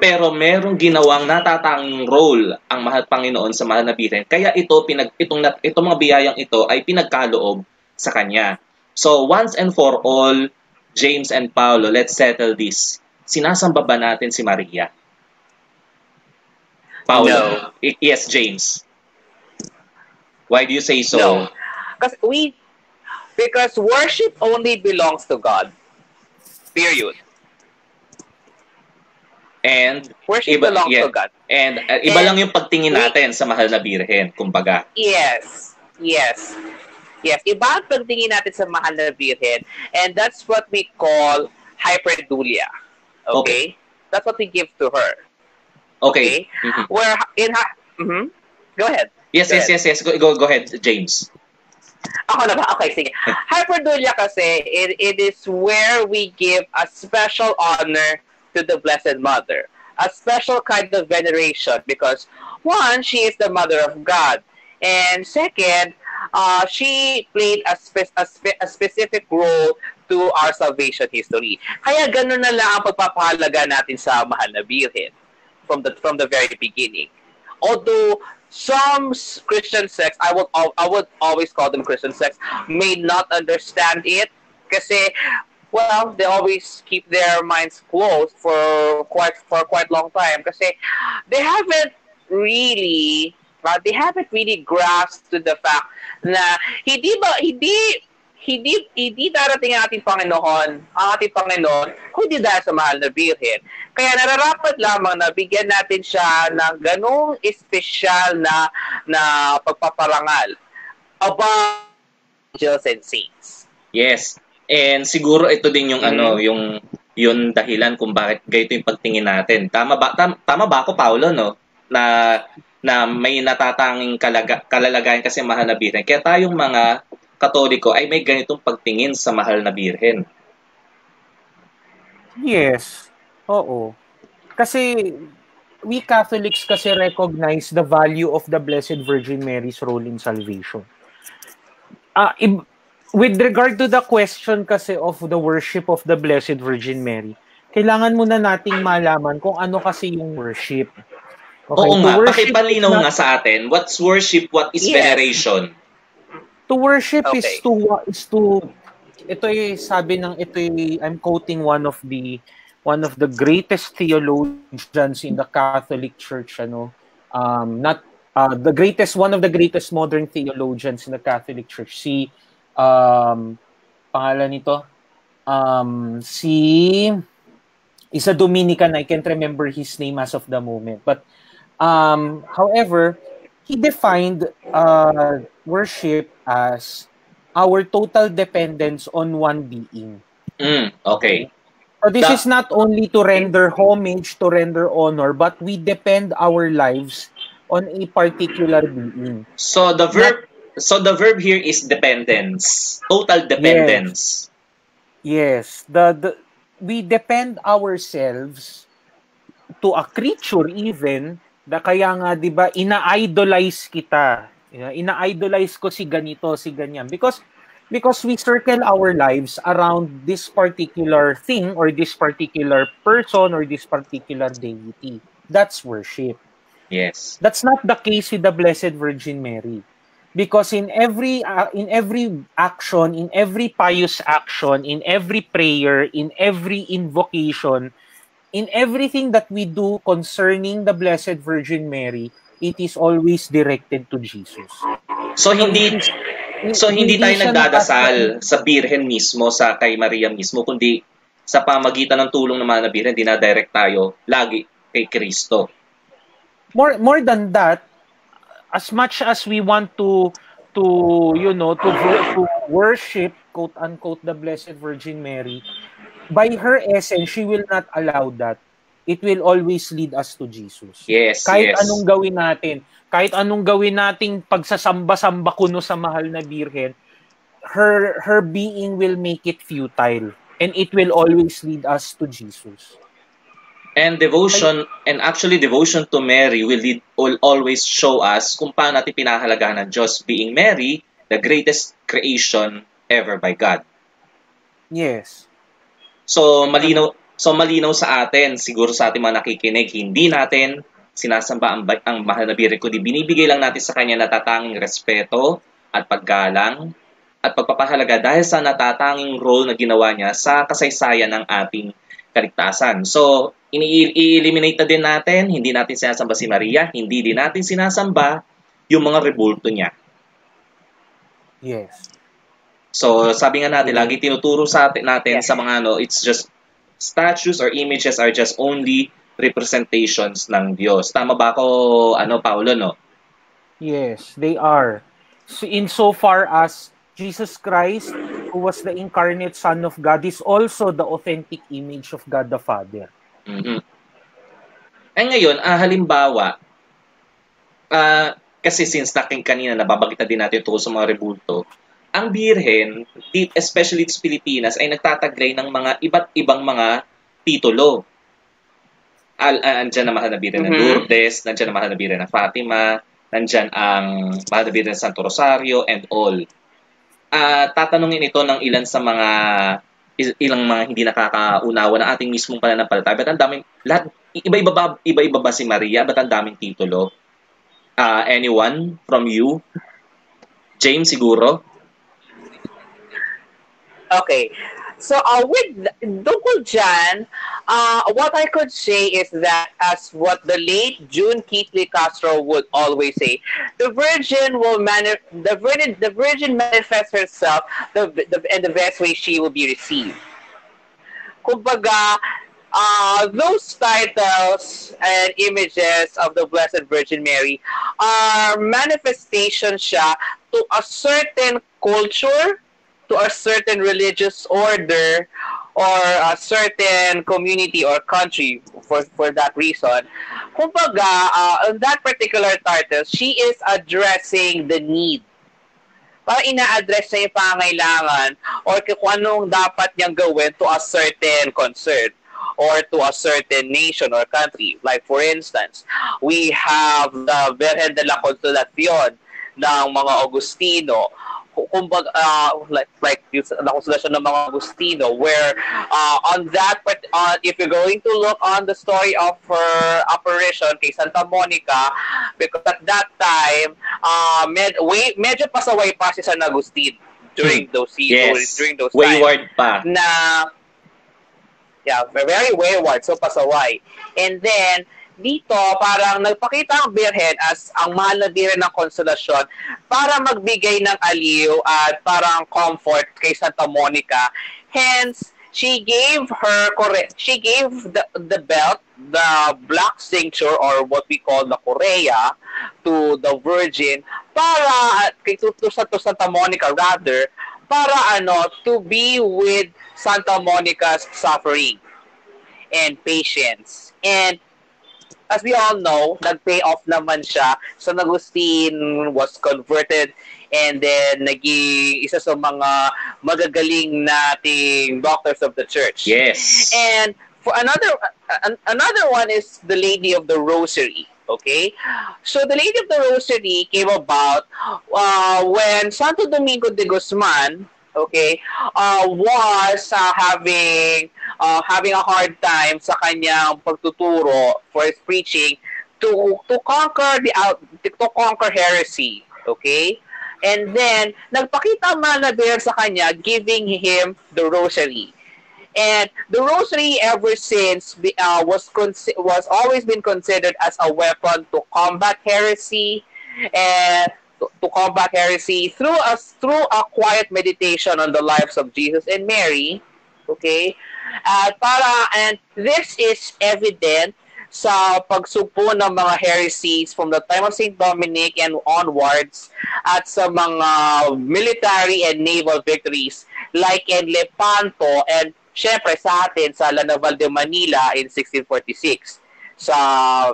pero merong ginawang natatanging role ang Mahal Panginoon sa Mahal na Birhen. Kaya itong mga biyayang ito ay pinagkaloob sa kanya. So once and for all, James and Paulo, let's settle this. Sinasamba ba natin si Maria? Paulo? No. Yes, James. Why do you say so? No. Because worship only belongs to God. Period. And worship belongs to God. And iba lang yung pagtingin natin sa Mahal na Birhen, kumbaga. Yes. Yes, iba ang pagtingin natin sa mahal na Birhen, and that's what we call hyperdulia. Okay? That's what we give to her. Okay. Where in Go ahead. Yes. Go ahead, James. Ako na ba? Okay, sige. Hyperdulia kasi, it is where we give a special honor to the Blessed Mother. A special kind of veneration because, one, she is the Mother of God. And second, she played a specific role to our salvation history. Kaya ganun na lang ang pagpapahalaga natin sa mahal na Birhen from the very beginning. Although some Christian sects, I would always call them Christian sects, may not understand it kasi, well, they always keep their minds closed for quite long time kasi they haven't really grasped to the fact na hindi darating ang ating Panginoon kundi dahil sa mahal na Birhen. Kaya nararapat lamang na bigyan natin siya ng ganong espesyal na pagpaparangal above angels and saints. Yes. And siguro ito din yung yung dahilan kung bakit ganito yung pagtingin natin. Tama ba ako, Paolo, no? Na may natatanging kalalagayan kasi mahal na Birhen. Kaya tayong mga Katoliko ay may ganitong pagtingin sa mahal na Birhen. Yes. Oo. Kasi we Catholics kasi recognize the value of the Blessed Virgin Mary's role in salvation. With regard to the question kasi of the worship of the Blessed Virgin Mary, kailangan muna nating malaman kung ano kasi yung worship. Okay? Oo nga, pakipalinaw nga sa atin, what's worship, what is veneration? To worship is to I'm quoting one of the greatest theologians in the Catholic Church, one of the greatest modern theologians in the Catholic Church, si pangalan nito is a Dominican. I can't remember his name as of the moment, but however, he defined worship as our total dependence on one being. Okay. So this is not only to render homage, to render honor, but we depend our lives on a particular being. So the verb here is dependence. Total dependence. Yes. We depend ourselves to a creature even, kaya nga 'di ba ina-idolize kita. Ina-idolize ko si ganito, si ganyan because we circle our lives around this particular thing or this particular person or this particular deity. That's worship. Yes. That's not the case with the Blessed Virgin Mary. Because in every action, in every pious action, in every prayer, in every invocation, in everything that we do concerning the Blessed Virgin Mary, it is always directed to Jesus. So hindi tayo nagdadasal sa Birhen mismo, sa kay Maria mismo, kundi sa pamagitan ng tulong ng mga Birhen, dinadirect tayo lagi kay Kristo. More than that, as much as we want to worship, quote unquote, the Blessed Virgin Mary, by her essence, she will not allow that. It will always lead us to Jesus. Yes, kahit anong gawin nating pagsasamba-samba kuno sa mahal na Birhen, her being will make it futile, and it will always lead us to Jesus. And devotion to Mary will always show us kung paano natin pinahalagahan ng Diyos, being Mary, the greatest creation ever by God. Yes. So malinaw sa atin, siguro sa ating mga nakikinig, hindi natin sinasamba ang mahal na Birhen, kundi binibigay lang natin sa kanya natatanging respeto at paggalang at pagpapahalaga dahil sa natatanging role na ginawa niya sa kasaysayan ng ating kaligtasan. So, i-eliminate na din natin, hindi natin sinasamba si Maria, hindi din natin sinasamba yung mga rebulto niya. Yes. So, sabi nga natin, lagi tinuturo sa natin sa mga it's just statues or images are just only representations ng Diyos. Tama ba ako, Paulo, no? Yes, they are. So, insofar as Jesus Christ, who was the incarnate Son of God, is also the authentic image of God the Father. Mm-hmm. Eh ngayon, halimbawa, kasi since kanina nababanggit na din natin tungkol sa mga rebulto, ang Birhen, especially sa Pilipinas, ay nagtataglay ng mga iba't ibang mga titulo. Andyan na Mahal na Birhen ng Lourdes, nandyan na Mahal na Birhen ng Fatima, nandyan ang Mahal na Birhen ng Santo Rosario, and all. Tatanungin ito ng ilang mga hindi nakakaunawa ng ating mismong pananampalataya. Ba't ang daming, iba-iba ba si Maria? Ba't ang daming titulo? Anyone from you? James, siguro? Okay. So, with tungkol dyan, what I could say is that, as what the late June Keatley Castro would always say, the Virgin manifests herself in the best way she will be received. Kumbaga, those titles and images of the Blessed Virgin Mary are manifestation siya to a certain culture, to a certain religious order, or a certain community or country for that reason. Kumbaga, on that particular title, she is addressing the need. Para ina-address niya yung pangailangan or kung anong dapat niyang gawin to a certain concern or to a certain nation or country. Like for instance, we have the Virgen de la Consolacion ng mga Agustino, kumbaga, like the constellation ng mga Agustino, where on that part, if you're going to look on the story of her apparition kay Santa Monica, because at that time, medyo pasaway pa si San Agustin during those yes. during those wayward times. Pa. Na, yeah, very wayward, so pasaway. And then, dito, parang nagpakita ang Birhen as ang Mahal na Birhen ng Konsolasyon para magbigay ng aliw at parang comfort kay Santa Monica. Hence, she gave the belt, the black cincture, or what we call the Correa, to the Virgin para, to Santa Monica rather, para to be with Santa Monica's suffering and patience. And as we all know, nag-pay off naman siya. San Agustin was converted and then naging isa sa mga magagaling nating doctors of the church. Yes. And for another one is the Lady of the Rosary. Okay? So the Lady of the Rosary came about when Santo Domingo de Guzman, okay, was having a hard time sa kanyang pagtuturo for his preaching to conquer heresy, okay? And then nagpakita man na Birhen sa kanya, giving him the rosary. And the rosary ever since was always been considered as a weapon to combat heresy and to combat heresy through a quiet meditation on the lives of Jesus and Mary, okay? And this is evident sa pagsugpo ng mga heresies from the time of St. Dominic and onwards at sa mga military and naval victories like in Lepanto and syempre sa atin sa La Naval de Manila in 1646 sa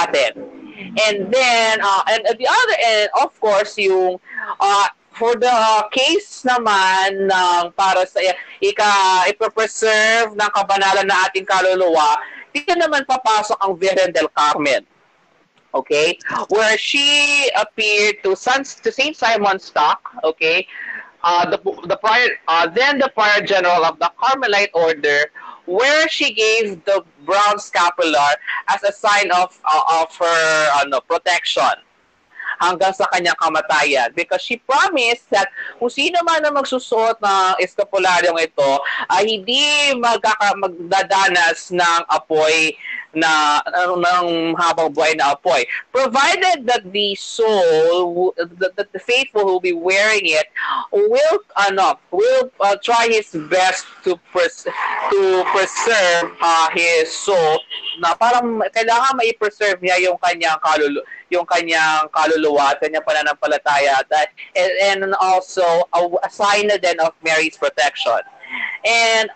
atin. And then, and at the other end, of course, yung for the case naman ng para sa ipa-preserve ng kabanalan na ating kaluluwa, dito naman papasok ang Virgen del Carmen. Okay? Where she appeared to Saint Simon Stock, okay? The prior general of the Carmelite order, where she gave the brown scapular as a sign of her protection hanggang sa kanyang kamatayan, because she promised that kung sino man na magsusuot ng eskapularyong ito ay hindi magdadanas ng apoy ng habang buhay na apoy, provided that the soul, that the faithful who will be wearing it will try his best to preserve his soul, na parang kailangan mai-preserve niya yung kanyang yung kanyang kaluluwa, kanyang pananampalataya, and also a sign na din of Mary's protection. And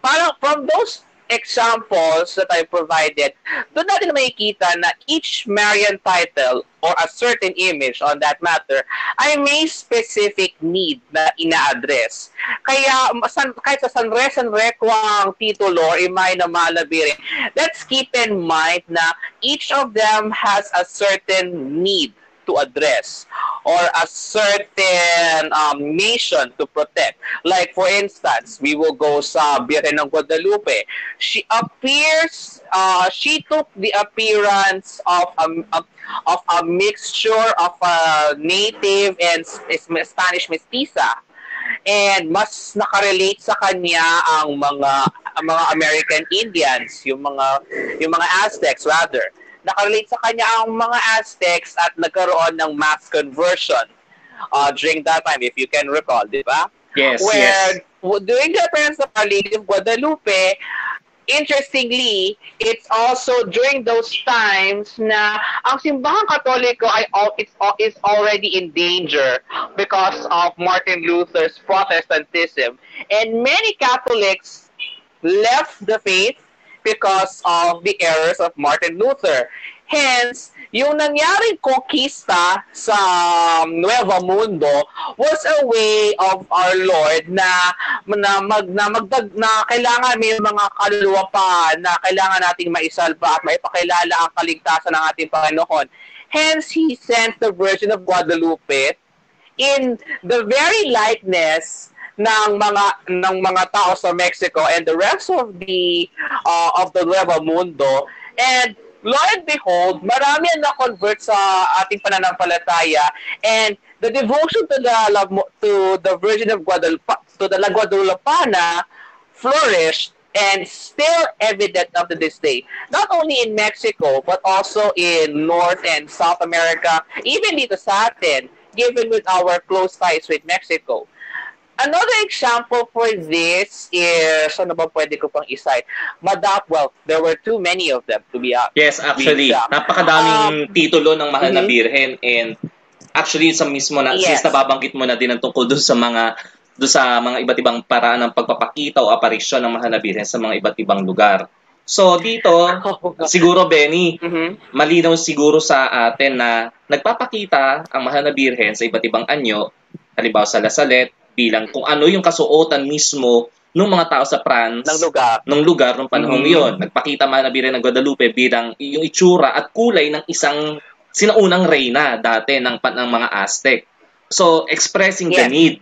parang from those examples that I provided, doon natin makikita na each Marian title or a certain image on that matter ay may specific need na ina-address. Kaya kahit sa sanre-sanrekwang titulo, imay na malabirin, let's keep in mind na each of them has a certain need to address or a certain nation to protect. Like for instance, we will go sa Birhen ng Guadalupe. She took the appearance of a mixture of a native and Spanish mestiza. And mas nakarelate sa kanya ang mga American Indians, yung mga Aztecs rather. Nakarelate sa kanya ang mga Aztecs at nagkaroon ng mass conversion during that time, if you can recall, di ba? Yes, Where, during the appearance of Our Lady of Guadalupe, interestingly, it's also during those times na ang simbahang Katoliko is already in danger because of Martin Luther's Protestantism. And many Catholics left the faith because of the errors of Martin Luther. Hence, yung nangyaring konkista sa Nuevo Mundo was a way of our Lord na kailangan may mga kaluluwa pa na kailangan nating maisalba at maipakilala ang kaligtasan ng ating Panginoon. Hence, He sent the Virgin of Guadalupe in the very likeness ng mga tao sa Mexico and the rest of the Nuevo Mundo. And lo and behold, marami ang na-convert sa ating pananampalataya, and the devotion to the Virgin of Guadalupe, to the La Guadalupana, flourished and still evident up to this day. Not only in Mexico, but also in North and South America, even dito sa atin, given with our close ties with Mexico. Another example for this is, ano ba pwede ko pang isay? Well, there were too many of them to be honest. Yes, actually, napakadaming titulo ng Mahal na Birhen, and actually sa mismo na since nababanggit mo na din ang tungkol doon sa mga iba't ibang paraan ng pagpapakita o aparisyon ng Mahal na Birhen sa mga iba't ibang lugar. So dito, siguro Benny, malinaw siguro sa atin na nagpapakita ang Mahal na Birhen sa iba't ibang anyo, halimbawa sa Lasalet, bilang kung ano yung kasuotan mismo ng mga tao sa France ng lugar ng panahong iyon. Nagpakita man na Birhen ng Guadalupe bilang yung itsura at kulay ng isang sinaunang reyna dati ng mga Aztec. So expressing the need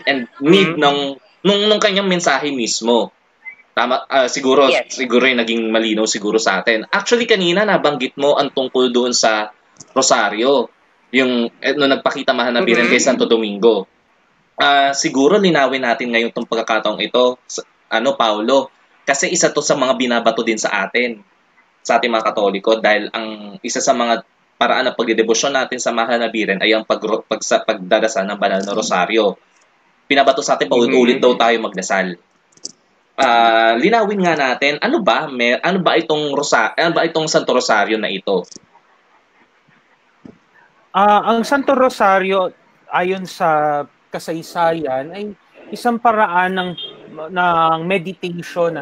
and need nung kanyang mensahe mismo. Tama, siguro yung naging malinaw siguro sa atin. Actually kanina nabanggit mo ang tungkol doon sa Rosario, yung nagpakita Mahal na Birhen kay Santo Domingo. Siguro linawin natin ngayon itong pagkakataong ito, Paulo, kasi isa to sa mga binabato din sa atin, sa ating mga Katoliko, dahil ang isa sa mga paraan ng pagdedebosyon natin sa Mahal na Birhen ay ang pagdadasal ng banal na rosaryo. Pinabato sa atin, paulit-ulit daw tayo magdasal. Linawin nga natin, ano ba itong Santo Rosario na ito? Ang Santo Rosario, ayon sa kasaysayan, ay isang paraan ng meditation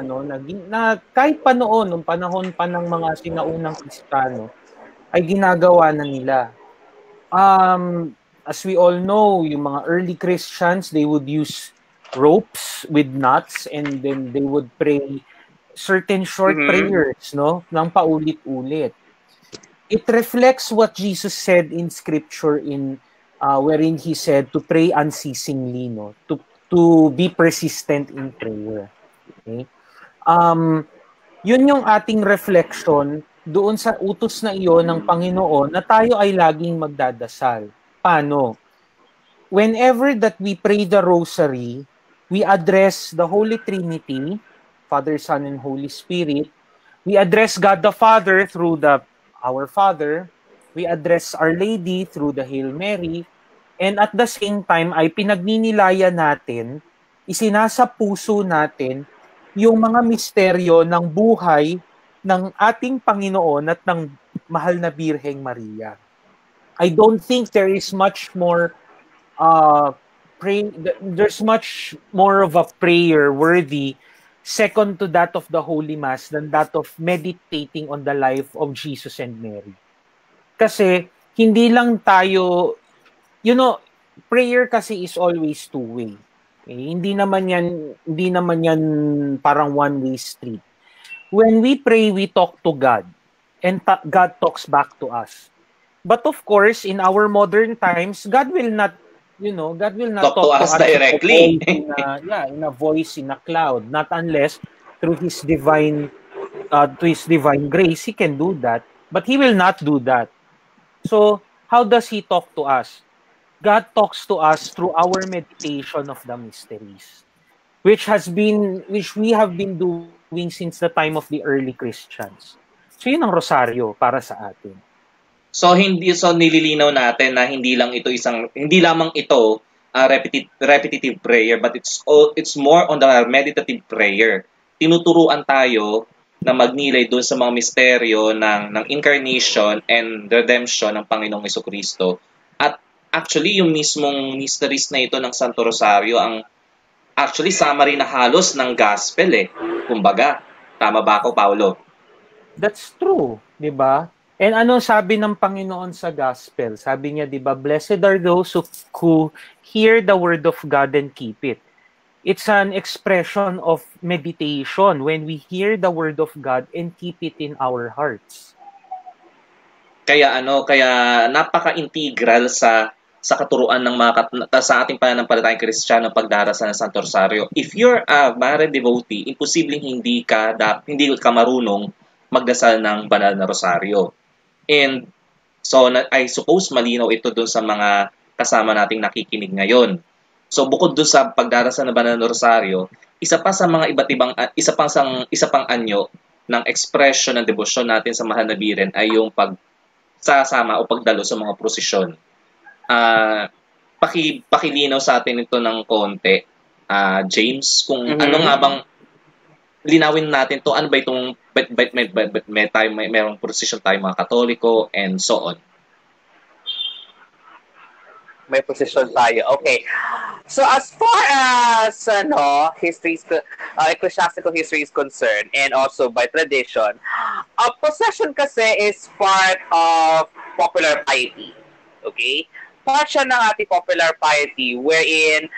na kahit pa noon, nung panahon pa ng mga sinaunang Kristiyano, ay ginagawa na nila. As we all know, yung mga early Christians, they would use ropes with knots, and then they would pray certain short prayers, ng paulit-ulit. It reflects what Jesus said in Scripture wherein He said to pray unceasingly, to be persistent in prayer. Okay? Yun yung ating reflection doon sa utos na iyon ng Panginoon na tayo ay laging magdadasal. Paano? Whenever that we pray the rosary, we address the Holy Trinity, Father, Son, and Holy Spirit. We address God the Father through the Our Father. We address Our Lady through the Hail Mary, and at the same time ay pinagninilaya natin, isinasa puso natin yung mga misteryo ng buhay ng ating Panginoon at ng Mahal na Birheng Maria. I don't think there is much more there's much more of a prayer worthy second to that of the Holy Mass than that of meditating on the life of Jesus and Mary. Kasi hindi lang tayo, prayer kasi is always two-way. Okay? Hindi naman yan parang one-way street. When we pray, we talk to God and God talks back to us. But of course, in our modern times, God will not talk to us directly. In a voice in a cloud, not unless through his divine grace he can do that, but he will not do that. So, how does he talk to us? God talks to us through our meditation of the mysteries, which we have been doing since the time of the early Christians. So, yun ang rosaryo para sa atin. So nililinaw natin na hindi lamang ito repetitive prayer, but it's more on the meditative prayer. Tinuturuan tayo na magnilay doon sa mga misteryo ng incarnation and redemption ng Panginoong Jesucristo. At actually yung mismong mysteries na ito ng Santo Rosario ang actually summary na halos ng gospel Kumbaga, tama ba ako, Paolo? That's true, 'di ba? And anong sabi ng Panginoon sa gospel? Sabi niya, 'di ba, blessed are those who hear the word of God and keep it. It's an expression of meditation when we hear the word of God and keep it in our hearts. Kaya napaka-integral sa katuruan ng sa ating pananampalatayang Kristiyano pagdarasal ng Santo Rosario. If you're a married devotee, imposibleng hindi ka marunong magdasal ng banal na rosaryo. And so I suppose malinaw ito dun sa mga kasama nating nakikinig ngayon. So bukod dun sa pagdarasal ng banal na rosaryo, isa pang anyo ng expression ng debosyon natin sa mahal na Birhen ay yung pagsasama o pagdalo sa mga prosesyon. Pakilinaw sa atin ito ng konti, James, kung ano nga bang linawin natin to, ano ba itong mayroong prosesyon tayo mga Katoliko and so on. May prosesyon tayo. Okay. So as far as ecclesiastical history is concerned, and also by tradition, a procession kasi is part of popular piety. Okay? Part siya ng ating popular piety wherein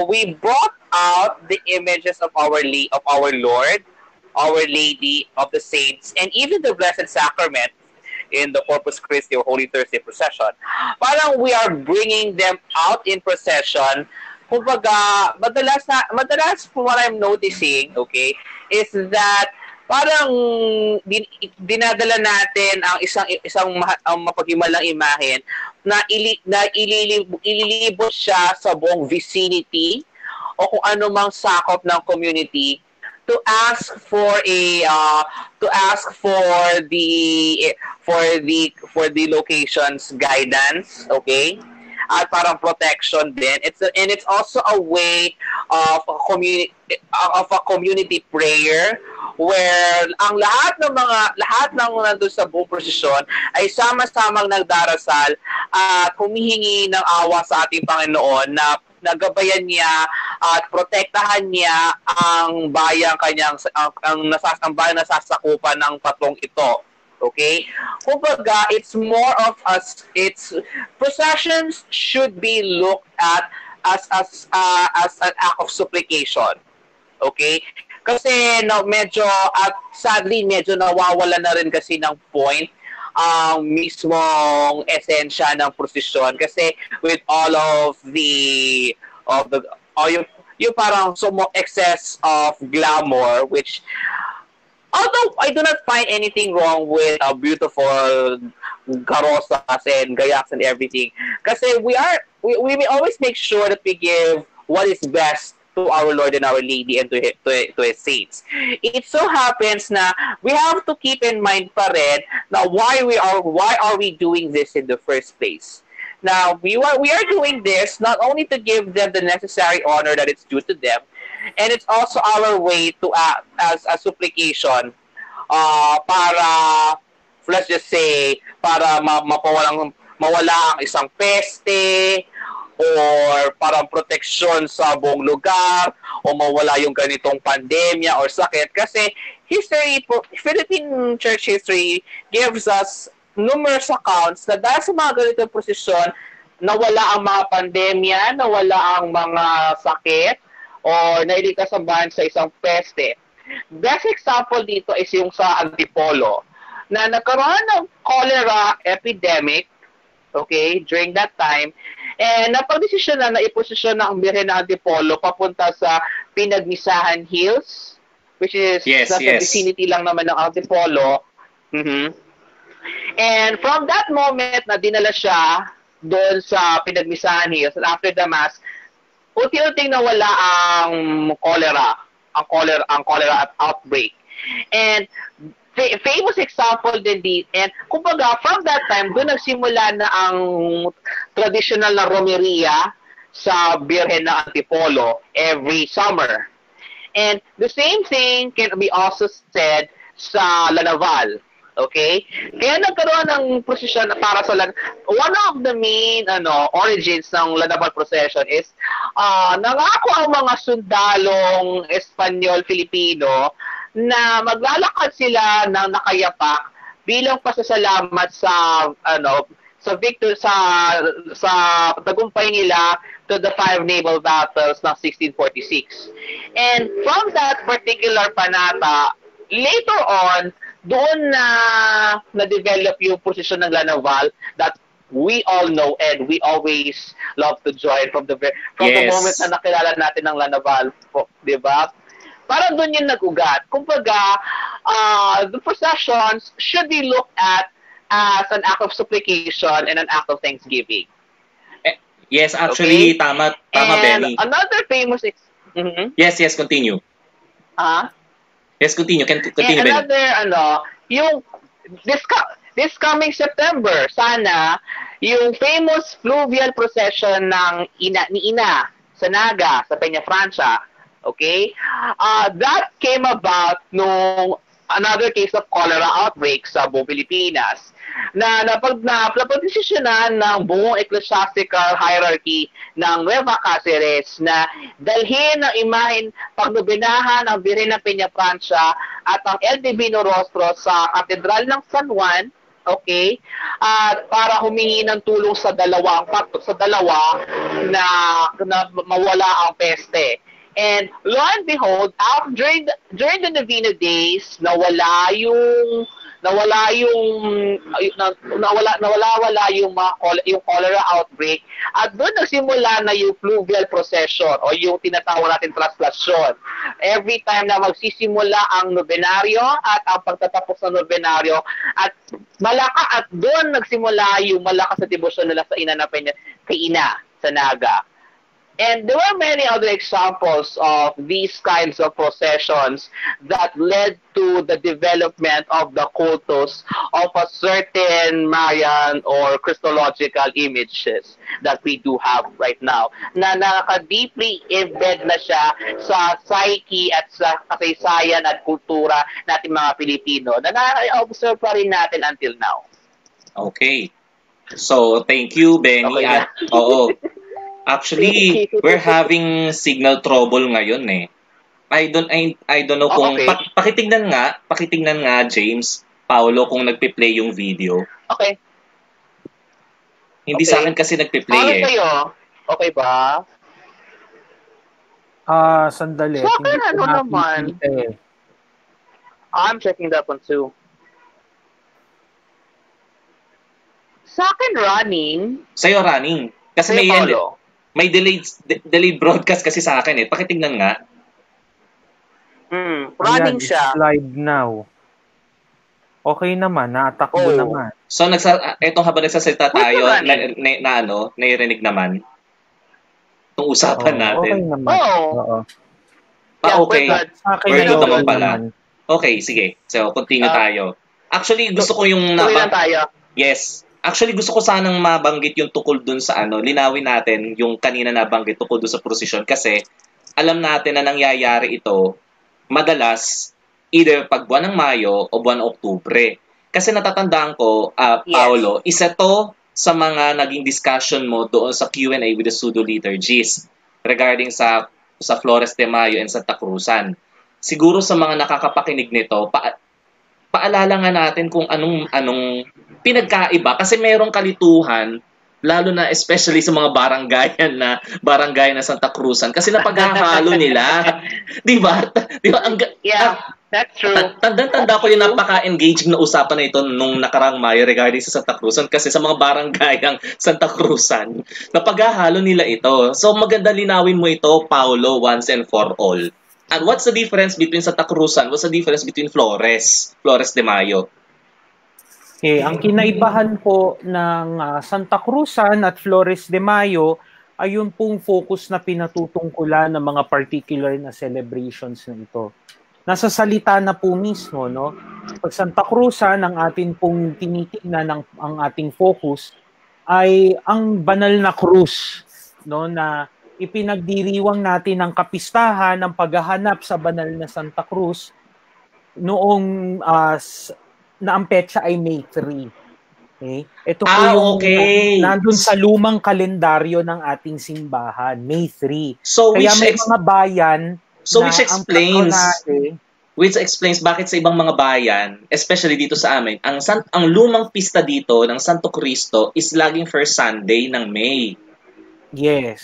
we brought out the images of our Lord, Our Lady of the Saints, and even the Blessed Sacrament in the Corpus Christi or Holy Thursday procession. Parang we are bringing them out in procession. Kumbaga, madalas po what I'm noticing, okay, is that parang dinadala natin ang isang mapaghimalang imahen na ililibot siya sa buong vicinity o kung ano mang sakop ng community to ask for the location's guidance, okay? At parang protection din. It's also a way of a community prayer where ang lahat ng nandun sa buong prosesyon ay sama-samang nagdarasal at humihingi ng awa sa ating Panginoon na nagabayan niya at protektahan niya ang bayang ang bayang nasasakupan ng patrong ito. Okay? Kumbaga, it's more of processions should be looked at as an act of supplication. Okay? Kasi sadly medyo nawawala na rin kasi ng point ang mismong esensya ng prosesyon kasi with all of yung parang excess of glamour, which although I do not find anything wrong with a beautiful karosas and gayaks and everything, kasi we always make sure that we give what is best to our Lord and our Lady and to His saints. It so happens na we have to keep in mind pa rin na why are we doing this in the first place. Now, we are doing this not only to give them the necessary honor that it's due to them, and it's also our way to act as a supplication let's just say, para mawala ang isang peste, or parang proteksyon sa buong lugar, o mawala yung ganitong pandemya or sakit. Kasi Philippine church history gives us numerous accounts na dahil sa mga ganitong posisyon, nawala ang mga pandemya, nawala ang mga sakit, or nailigtas ang bayan sa isang peste. Best example dito is yung sa Antipolo, na nagkaroon ng cholera epidemic, okay, during that time, and napag-desisyon na iposisyon na ang Birhen ng Antipolo papunta sa Pinagmisahan Hills, which is nasa vicinity lang naman ng Antipolo. And from that moment na dinala siya doon sa Pinagmisahan Hills, and after the Mass, unti-unting nawala ang cholera outbreak. And famous example din dito. And kumbaga, from that time, doon nagsimula na ang traditional na romeria sa Birhen ng Antipolo every summer. And the same thing can be also said sa Lanaval. Okay? Kaya nagkaroon ng procession para sa one of the main origins ng Lanaval procession is nangako ang mga sundalong Espanyol-Filipino na maglalakad sila ng nakayapak bilang pasasalamat sa tagumpay nila to the 5 naval battles ng 1646. And from that particular panata, later on, doon na develop yung posisyon ng Lanaval that we all know and we always love to join from the moment na nakilala natin ng Lanaval, di ba? Parang doon yung nag-ugat. Kumbaga, the processions should be looked at as an act of supplication and an act of thanksgiving. Yes, actually, tama, Benny. Another famous... Yes, continue. Yes, continue, Benny. Another, yung this coming September, sana, yung famous fluvial procession ni Ina sa Naga, sa Peñafrancia, okay? That came about nung another case of cholera outbreak sa buong Pilipinas na napag-desisyonan ng buong ecclesiastical hierarchy ng Nueva Cáceres na dalhin ang imahen pagnobenahan ang Birhen ng Peñafrancia at ang El Divino Rostro sa Katedral ng San Juan, okay? At para humingi ng tulong sa dalawa na mawala ang peste. And lo and behold, during the Novena days, nawala yung cholera outbreak, at doon nagsimula na yung fluvial procession o yung tinatawag natin translasyon. Every time na magsisimula ang nobenaryo at ang pagtatapos ng nobenaryo, at doon nagsimula yung malakas na debosyon nila sa kay Ina sa Naga. And there were many other examples of these kinds of processions that led to the development of the cultus of a certain Mayan or Christological images that we do have right now, na nakaka-deeply embed na siya sa psyche at sa kasaysayan at kultura natin mga Pilipino na na-observe pa rin natin until now. Okay. So, thank you, Benny. Okay. Oo. Actually, we're having signal trouble ngayon eh. I don't know kung okay. Pakitingnan nga James, Paolo kung nagpi-play yung video. Okay. Hindi sa akin kasi nagpi-play Paano eh. sa'yo? Okay ba? Sandali. Sa akin naman. I'm checking that one too. Sa akin running. Sa'yo running. Kasi may delayed broadcast kasi sa akin eh. Pakitingnan nga. Running siya. Live now. Okay naman, naatakbo naman. So etong habang nagsasalita tayo, narinig naman itong usapan natin. Okay naman. Oo. Okay. We're good naman pala. Okay, sige. So, continue tayo. Actually, gusto ko yung Yes. Actually, gusto ko sanang mabanggit yung tukol dun sa linawin natin yung kanina nabanggit tukol dun sa prosesyon kasi alam natin na nangyayari ito madalas either pag buwan ng Mayo o buwan ng Oktubre. Kasi natatandaan ko, Paolo, isa to sa mga naging discussion mo doon sa Q&A with the pseudo liturgies regarding sa Flores de Mayo and Santa Cruzan. Siguro sa mga nakakapakinig nito, paalala nga natin kung anong pinagkaiba kasi merong kalituhan lalo na especially sa mga barangay na Santa Cruzan kasi napaghahalo nila. 'Di ba? That's true. Tanda ko yung napaka-engaging na usapan na ito nung nakarang Mayo regarding sa Santa Cruzan kasi sa mga barangayang Santa Cruzan, napaghahalo nila ito. So maganda linawin mo ito, Paolo, once and for all. And what's the difference between Santa Cruzan? What's the difference between Flores de Mayo? Okay, ang kinaibahan po ng Santa Cruzan at Flores de Mayo ay yung pong focus na pinatutungkulan ng mga particular na celebrations na ito. Nasa salita na po mismo, no? Pag Santa Cruzan, ang atin pong tinitingnan ang ating focus ay ang banal na krus, no? Na ipinagdiriwang natin ang kapistahan ng paghahanap sa banal na Santa Cruz noong na ang petsa ay May 3. Okay? Ito po yung nandun sa lumang kalendaryo ng ating simbahan, May 3. So kaya may mga bayan which explains bakit sa ibang mga bayan, especially dito sa amin, ang lumang pista dito ng Santo Cristo is laging first Sunday ng May. Yes.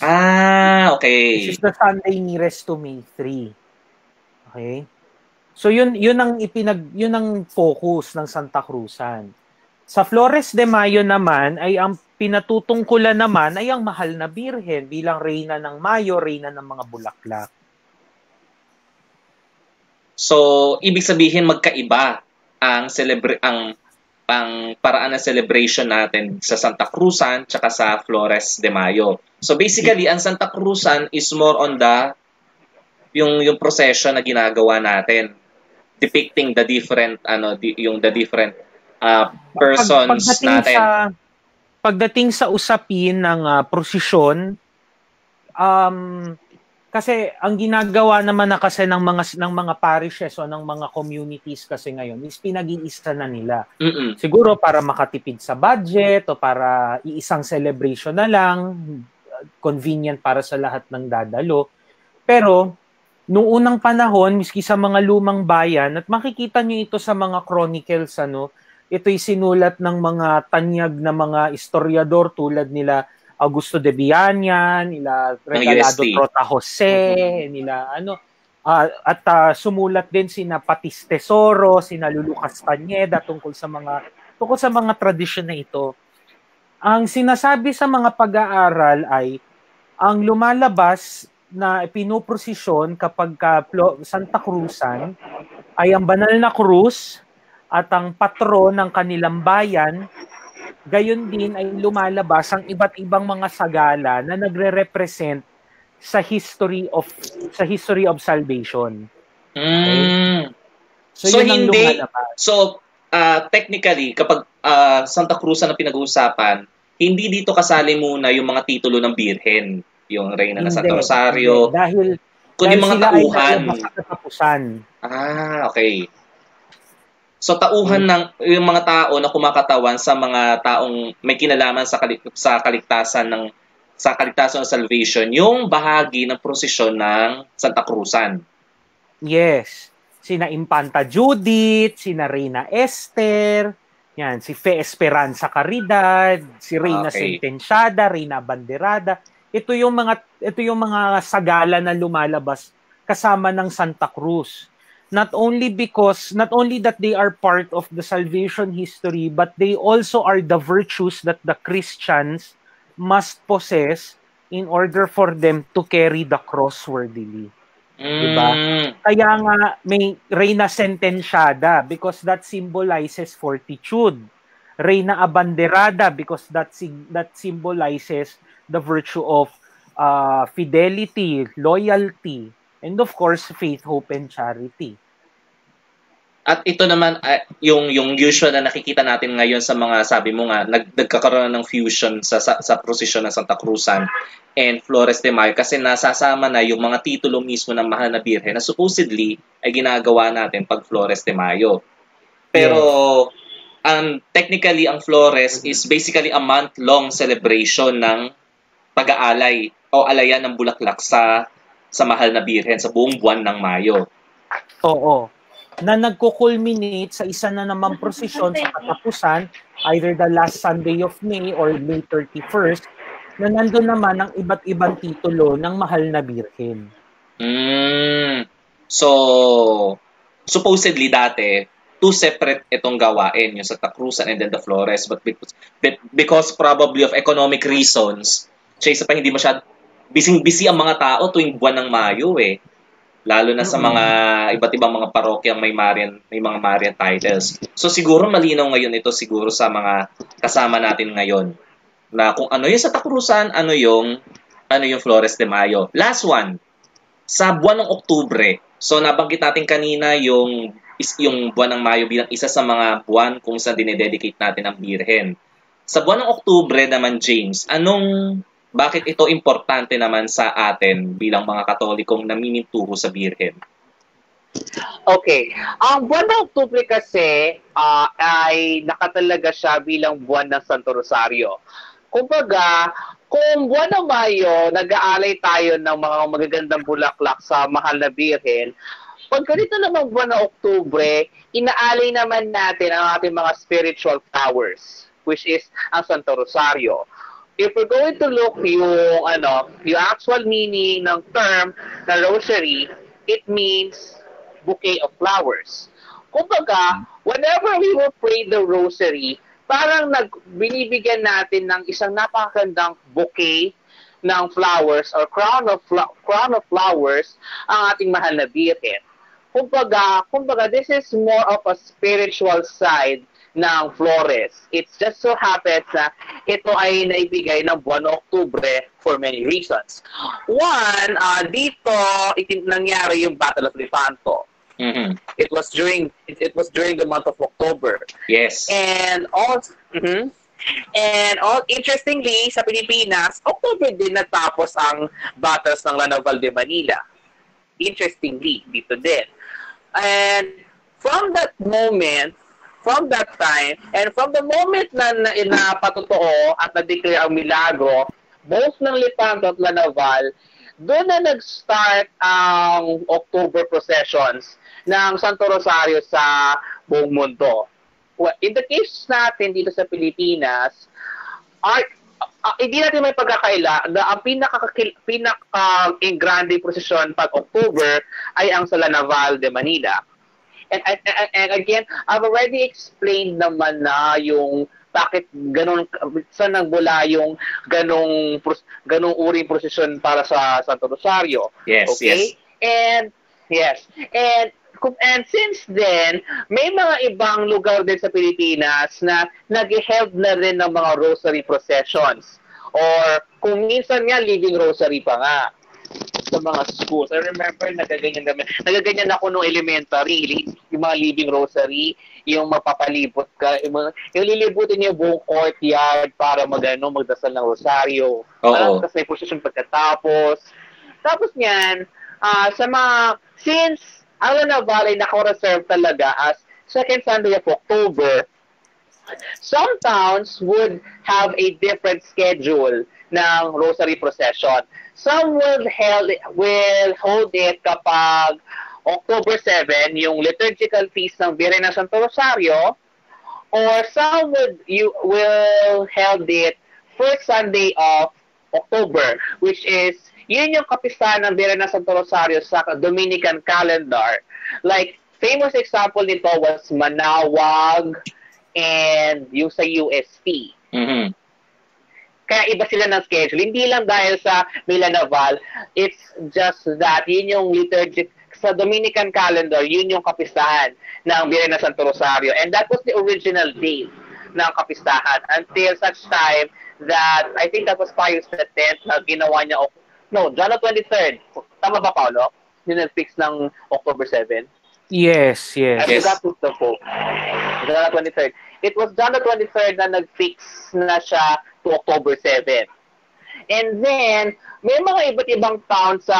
Okay. This is the Sunday nearest to May 3. Okay? So yun ang focus ng Santa Cruzan. Sa Flores de Mayo naman ay ang pinatutungkulan naman ay ang mahal na Birhen bilang reyna ng Mayo, reyna ng mga bulaklak. So ibig sabihin magkaiba ang paraan ng celebration natin sa Santa Cruzan tsaka sa Flores de Mayo. So basically ang Santa Cruzan is more on yung procession na ginagawa natin, depicting the different persons natin. Pagdating sa usapin ng prosesyon, kasi ang ginagawa naman na kasi ng mga parishes o ng mga communities kasi ngayon is pinag-iisa na nila. Siguro para makatipid sa budget o para iisang celebration na lang, convenient para sa lahat ng dadalo. Pero noong unang panahon, miski sa mga lumang bayan, at makikita nyo ito sa mga chronicles, ito'y sinulat ng mga tanyag na mga historiador tulad nila Augusto de Villaña, nila Regalado Trota Jose, at sumulat din sina Patis Tesoro, sina Lulu Castañeda tungkol sa mga tradisyon na ito. Ang sinasabi sa mga pag-aaral ay ang lumalabas na pinoprosesyon kapag Santa Cruzan ay ang banal na krus at ang patron ng kanilang bayan. Gayon din ay lumalabas ang iba't ibang mga sagala na nagre-represent sa history of salvation. Okay? So technically kapag Santa Cruzan na pinag-uusapan, hindi dito kasali muna yung mga titulo ng Birhen. Yung Reyna na Santo Rosario. Dahil yung mga tauhan. Okay. So tauhan ng yung mga tao na kumakatawan sa mga taong may kinalaman sa kaligtasan ng salvation, yung bahagi ng prosesyon ng Santa Cruzan. Yes. Sina Infanta Judith, sina Reyna Esther, yan, si Fe Esperanza Caridad, si Reyna Sentenciada, Reyna Abanderada. Ito yung mga sagala na lumalabas kasama ng Santa Cruz. Not only that they are part of the salvation history, but they also are the virtues that the Christians must possess in order for them to carry the cross worthily. Diba? Kaya nga may Reyna Sentenciada because that symbolizes fortitude. Reyna Abanderada because that symbolizes the virtue of fidelity, loyalty, and of course, faith, hope, and charity. At ito naman, yung usual na nakikita natin ngayon sa mga, sabi mo nga, nagkakaroon ng fusion sa prosesyon ng Santa Cruzan and Flores de Mayo kasi nasasama na yung mga titulo mismo ng Mahal na Birhen na supposedly ay ginagawa natin pag Flores de Mayo. Pero, technically, ang Flores is basically a month-long celebration ng pag-aalay o alayan ng bulaklak sa mahal na birhen sa buong buwan ng Mayo. Oo. Na nagko-culminate sa isa na namang prosesyon sa katapusan, either the last Sunday of May or May 31st, na nandun naman ang iba't ibang titulo ng mahal na birhen. So, supposedly dati, two separate itong gawain, yung Santa Cruzan and then the Flores. But because probably of economic reasons, siya isa pa hindi masyad busy ang mga tao tuwing buwan ng Mayo eh. Lalo na sa mga iba't ibang mga parokyang may mga Marian titles. So siguro malinaw ngayon ito siguro sa mga kasama natin ngayon na kung ano yung Santa Cruzan, ano yung Flores de Mayo. Last one, sa buwan ng Oktubre. So nabanggit natin kanina yung buwan ng Mayo bilang isa sa mga buwan kung saan dinededicate natin ang birhen. Sa buwan ng Oktubre naman, James, bakit ito importante naman sa atin bilang mga Katolikong namimintuho sa birhen? Okay. Ang buwan ng Oktubre kasi ay nakatalaga siya bilang buwan ng Santo Rosario. Kumbaga, kung buwan ng Mayo, nag-aalay tayo ng mga magagandang bulaklak sa mahal na birhen, pag ganito namang buwan ng Oktubre, inaalay naman natin ang ating mga spiritual flowers, which is ang Santo Rosario. If we're going to look yung actual meaning ng term na rosary, it means bouquet of flowers. Kumbaga, whenever we will pray the rosary, parang binibigyan natin ng isang napakagandang bouquet ng flowers or crown of flowers ang ating mahal na birhen. Kumbaga, this is more of a spiritual side ng Flores. It just so happens na ito ay naibigay ng buwan ng Oktubre for many reasons. One, dito nangyari yung Battle of Lepanto. Mm-hmm. It was during the month of October. Yes. And also, interestingly, sa Pilipinas, October din natapos ang battles ng Lanaval de Manila. Interestingly, dito din. And from that time, and from the moment na napatotoo at na-declare ang milagro, both ng Lepanto at Lanaval, doon na nag-start ang October processions ng Santo Rosario sa buong mundo. Well, in the case natin dito sa Pilipinas, hindi natin may pagkakaila na ang pinaka-grande procession pag October ay ang sa Lanaval de Manila. And again, I've already explained naman na yung bakit ganun, saan nagmula yung ganung uring prosesyon para sa Santo Rosario. Yes, okay? Yes. And since then, may mga ibang lugar din sa Pilipinas na nag-held na rin ng mga rosary processions. Or kung minsan nga, living rosary pa nga sa mga schools. I remember, nagaganyan ako nung elementary, yung mga living rosary, yung mapapalibot ka, yung lilibutin niyo buong courtyard para magdasal ng rosaryo. Tapos may procession pagkatapos. Tapos niyan, since ang Lanaval ay naka-reserve talaga as second Sunday of October, some towns would have a different schedule ng rosary procession. Some will hold it kapag October 7, yung liturgical feast ng Birhen ng Santo Rosario, or some will hold it first Sunday of October, which is yun yung kapistahan ng Birhen ng Santo Rosario sa Dominican calendar. Like, famous example nito was Manawag and yung sa UST. Mm-hmm. Kaya iba sila ng schedule. Hindi lang dahil sa Lanaval, it's just that yun yung liturgic sa Dominican calendar, yun yung kapistahan ng Birhen ng Santo Rosario. And that was the original date ng kapistahan until such time that, I think that was Pius X na ginawa niya, John 23rd. Tama ba, Paolo? Yung nag-fix ng October 7? Yes. I forgot who's the Pope. John 23rd. It was John 23rd na nag-fix na siya to October 7. And then, may mga iba't ibang towns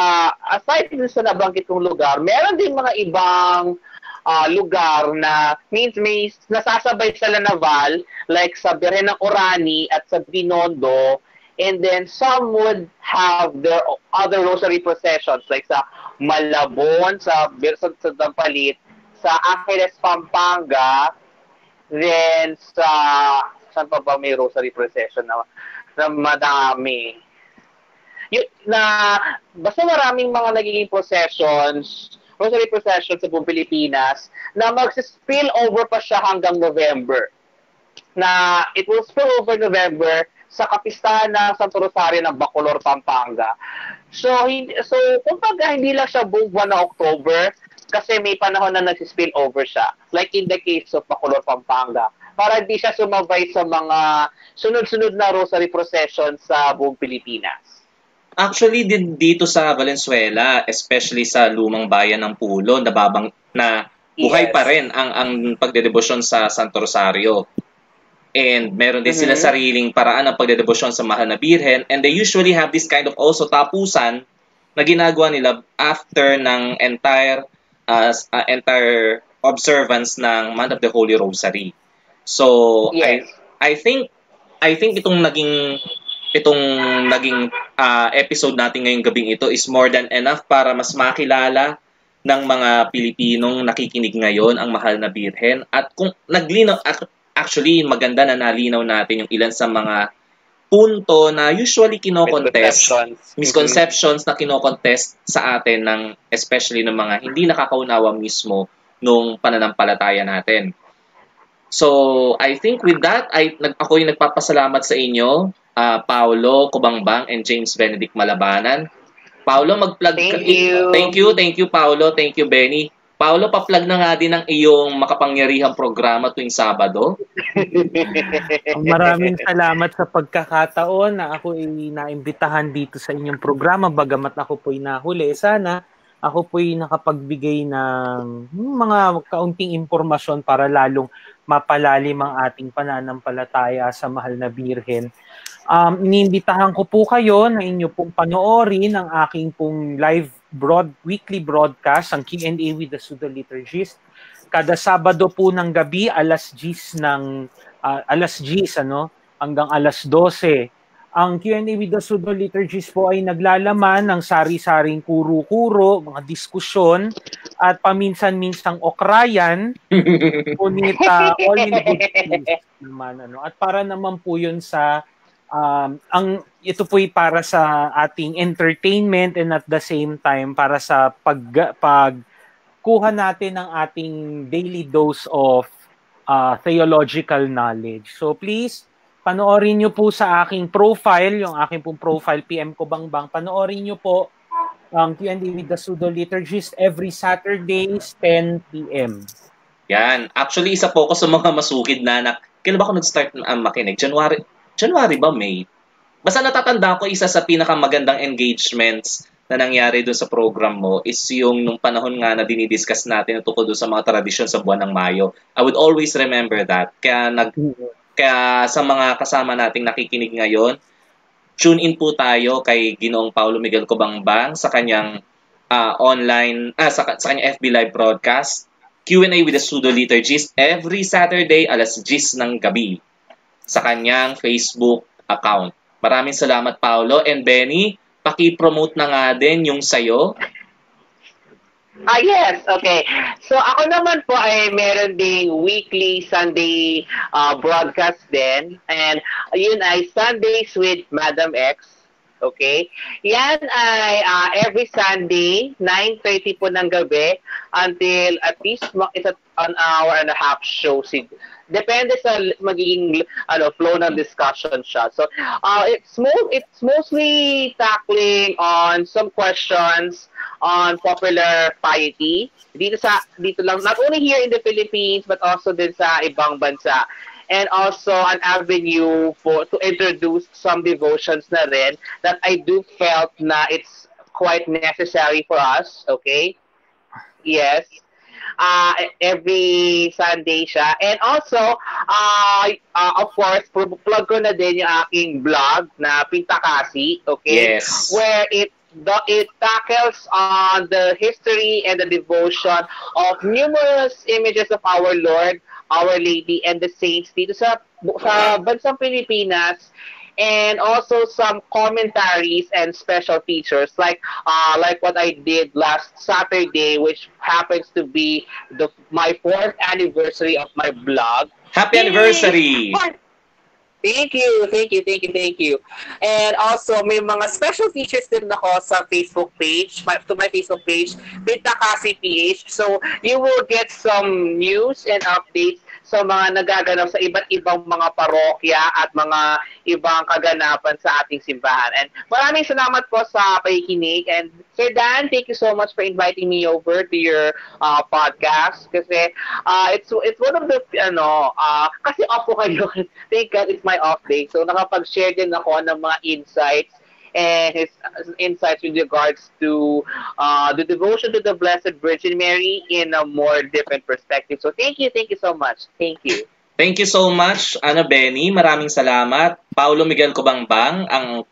aside din sa nabanggit kong lugar, meron din mga ibang lugar na means may nasasabay sila na Val, like sa Birhen ng Orani at sa Binondo, and then some would have their other rosary processions like sa Malabon, sa Dampalit, sa Angeles, Pampanga, then sa saan pa ba may rosary procession na madami. Basta maraming mga nagiging processions, rosary processions sa buong Pilipinas na mag-spill over pa siya hanggang November. Na it will spill over November sa kapistahan ng Santo Rosario ng Bacolor, Pampanga. So kumbaga hindi lang siya buong buwan na October kasi may panahon na nag-spill over siya. Like in the case of Bacolor, Pampanga. Para di siya sumabay sa mga sunod-sunod na rosary procession sa buong Pilipinas. Actually, dito sa Valenzuela, especially sa lumang bayan ng Pulo, na buhay pa rin ang pagdedebosyon sa Santo Rosario. And meron din sila sariling paraan ng pagdedebosyon sa Mahal na Birhen. And they usually have this kind of also tapusan na ginagawa nila after ng entire observance ng Month of the Holy Rosary. So, yes. I think itong naging episode natin ngayong gabing ito is more than enough para mas makilala ng mga Pilipinong nakikinig ngayon ang Mahal na Birhen. At kung actually maganda na nalinaw natin yung ilan sa mga punto na usually misconceptions na kinokontest sa atin ng especially ng mga hindi nakakaunawa mismo nung pananampalataya natin. So, I think with that, ako yung nagpapasalamat sa inyo, Paolo Kubangbang and James Benedict Malabanan. Paolo, mag-plug ka. Thank you, Paolo. Thank you, Benny. Paolo, pa-plug na nga din ang iyong makapangyarihang programa tuwing Sabado. Maraming salamat sa pagkakataon na ako ay naimbitahan dito sa inyong programa. Bagamat ako po'y nahuli, sana ako po'y nakapagbigay ng mga kaunting impormasyon para lalong mapalalim ang ating pananampalataya sa Mahal na Birhen. Iniimbitahan ko po kayo na inyo pong panoorin ang aking pong weekly broadcast, ang Q&A with the Pseudo-Liturgist. Kada Sabado po ng gabi, alas 10 hanggang alas 12. Ang Q&A with the Pseudo-Liturgist po ay naglalaman ng sari-saring kuro-kuro, mga diskusyon, at paminsan-minsang okrayan, ngunit all in good taste naman. At para naman po yun sa, ito po'y para sa ating entertainment and at the same time para sa pagkuha natin ng ating daily dose of theological knowledge. So please, panoorin nyo po sa aking profile, yung aking pong profile, PM Kubangbang. Panoorin nyo po ang Q&A with the Pseudo-Liturgist every Saturdays, 10 p.m. Yan. Actually, isa po ako sa mga masukid na kailan ba ako nag-start makinig? January ba? May? Basta natatanda ko, isa sa pinakamagandang engagements na nangyari doon sa program mo is yung nung panahon nga na dinidiscuss natin tungkol doon sa mga tradisyon sa buwan ng Mayo. I would always remember that. Kaya sa mga kasama nating nakikinig ngayon, tune in po tayo kay Ginoong Paulo Miguel Kubangbang sa kanyang sa kanyang FB Live broadcast, Q&A with the Pseudo-Liturgist every Saturday alas 10 ng gabi sa kanyang Facebook account. Maraming salamat, Paulo. And Benny, paki-promote na nga din yung sayo. Yes, okay. So ako naman po ay meron ding weekly Sunday broadcast din. And yun ay Sundays with Madam X. Okay? Yan ay every Sunday, 9:30 po ng gabi until at least it's an hour and a half show. Depende sa magiging flow ng discussion siya. So it's mostly tackling on some questions on popular piety dito lang, not only here in the Philippines but also din sa ibang bansa. And also an avenue to introduce some devotions na rin that I do felt na it's quite necessary for us. Okay? Yes. Every Sunday siya. And also, of course, plug ko na din yung aking blog na Pintakasi. Okay? Yes. Where it it tackles on the history and the devotion of numerous images of our Lord, Our Lady, and the saints dito sa bansang Pilipinas, and also some commentaries and special features like what I did last Saturday, which happens to be my 4th anniversary of my blog. Happy anniversary! Thank you. And also, may mga special features din ako sa Facebook page, to my Facebook page, Pintakasi PH. So, you will get some news and updates sa mga nagaganap sa iba't ibang mga parokya at mga ibang kaganapan sa ating simbahan. And maraming salamat po sa pakikinig. And Sir Dan, thank you so much for inviting me over to your podcast. Kasi it's one of the, kasi off po kayo. Thank God it's my off day. So nakapag-share din ako ng mga insights and his insights with regards to the devotion to the Blessed Virgin Mary in a more different perspective. So thank you so much. Thank you. Thank you so much, Ana Benny. Maraming salamat. Paulo Miguel Cobangbang, ang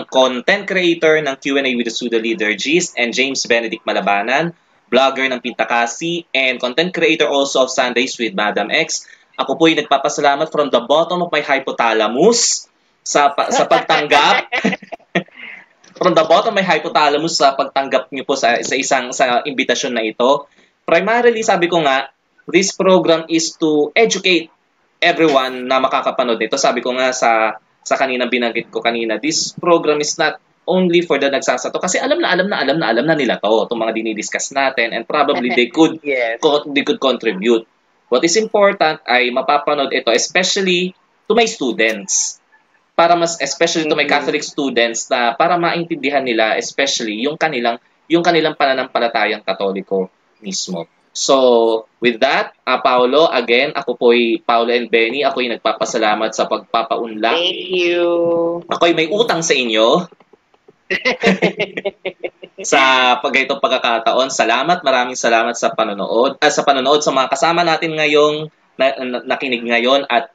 content creator ng Q&A with the Pseudo Liturgies, and James Benedict Malabanan, blogger ng Pintakasi, and content creator also of Sundays with Madam X. Ako po ay nagpapasalamat from the bottom of my hypothalamus sa pagtanggap from the bottom of my hypothalamus sa pagtanggap niyo po sa imbitasyon na ito. Primarily, sabi ko nga, this program is to educate everyone na makakapanood nito. Sabi ko nga sa kaninang binanggit ko kanina, this program is not only for the nagsasato kasi alam na nila to, itong mga dinidiscuss natin, and probably they could contribute. What is important ay mapapanood ito especially to my students. Especially to my Catholic students, na para maintindihan nila especially yung kanilang pananampalatayang Katoliko mismo. So, with that, Paolo, again, ako po'y Paolo and Benny, ako'y nagpapasalamat sa pagpapaunlak. Thank you. Ako'y may utang sa inyo. Sa ganitong pagkakataon, maraming salamat sa panonood, sa mga kasama natin ngayong nakinig ngayon, at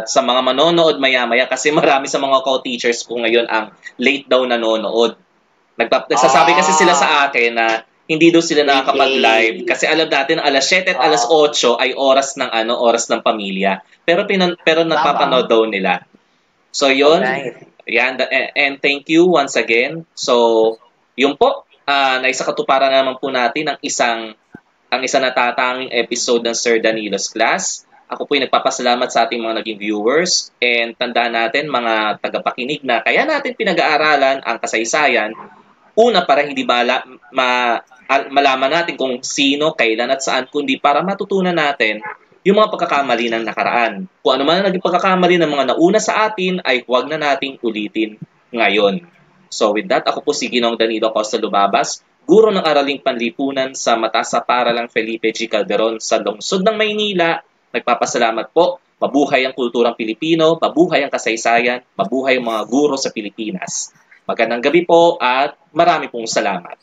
sa mga manonood maya-maya, kasi marami sa mga co-teachers ko ngayon ang late daw nanonood. Nagsasabi kasi sila sa akin na hindi daw sila nakakapag-live kasi alam natin alas 7 at alas 8 ay oras ng pamilya. Pero napapanood daw nila. So yun. Yan, and thank you once again. So yun po, naisakatuparan naman po natin ang isang natatanging episode ng Sir Danilo's Class. Ako po'y nagpapasalamat sa ating mga naging viewers, and tandaan natin mga tagapakinig na kaya natin pinag-aaralan ang kasaysayan. Una, para hindi malaman natin kung sino, kailan at saan, kundi para matutunan natin yung mga pagkakamali ng nakaraan. Kung ano man ang naging pagkakamali ng mga nauna sa atin ay huwag na nating ulitin ngayon. So with that, ako po si Ginoong Danilo Costa Lubabas, guro ng Araling Panlipunan sa Mataas na Paaralang Felipe G. Calderon sa lungsod ng Maynila. Nagpapasalamat po. Mabuhay ang kulturang Pilipino, mabuhay ang kasaysayan, mabuhay ang mga guro sa Pilipinas. Magandang gabi po at marami pong salamat.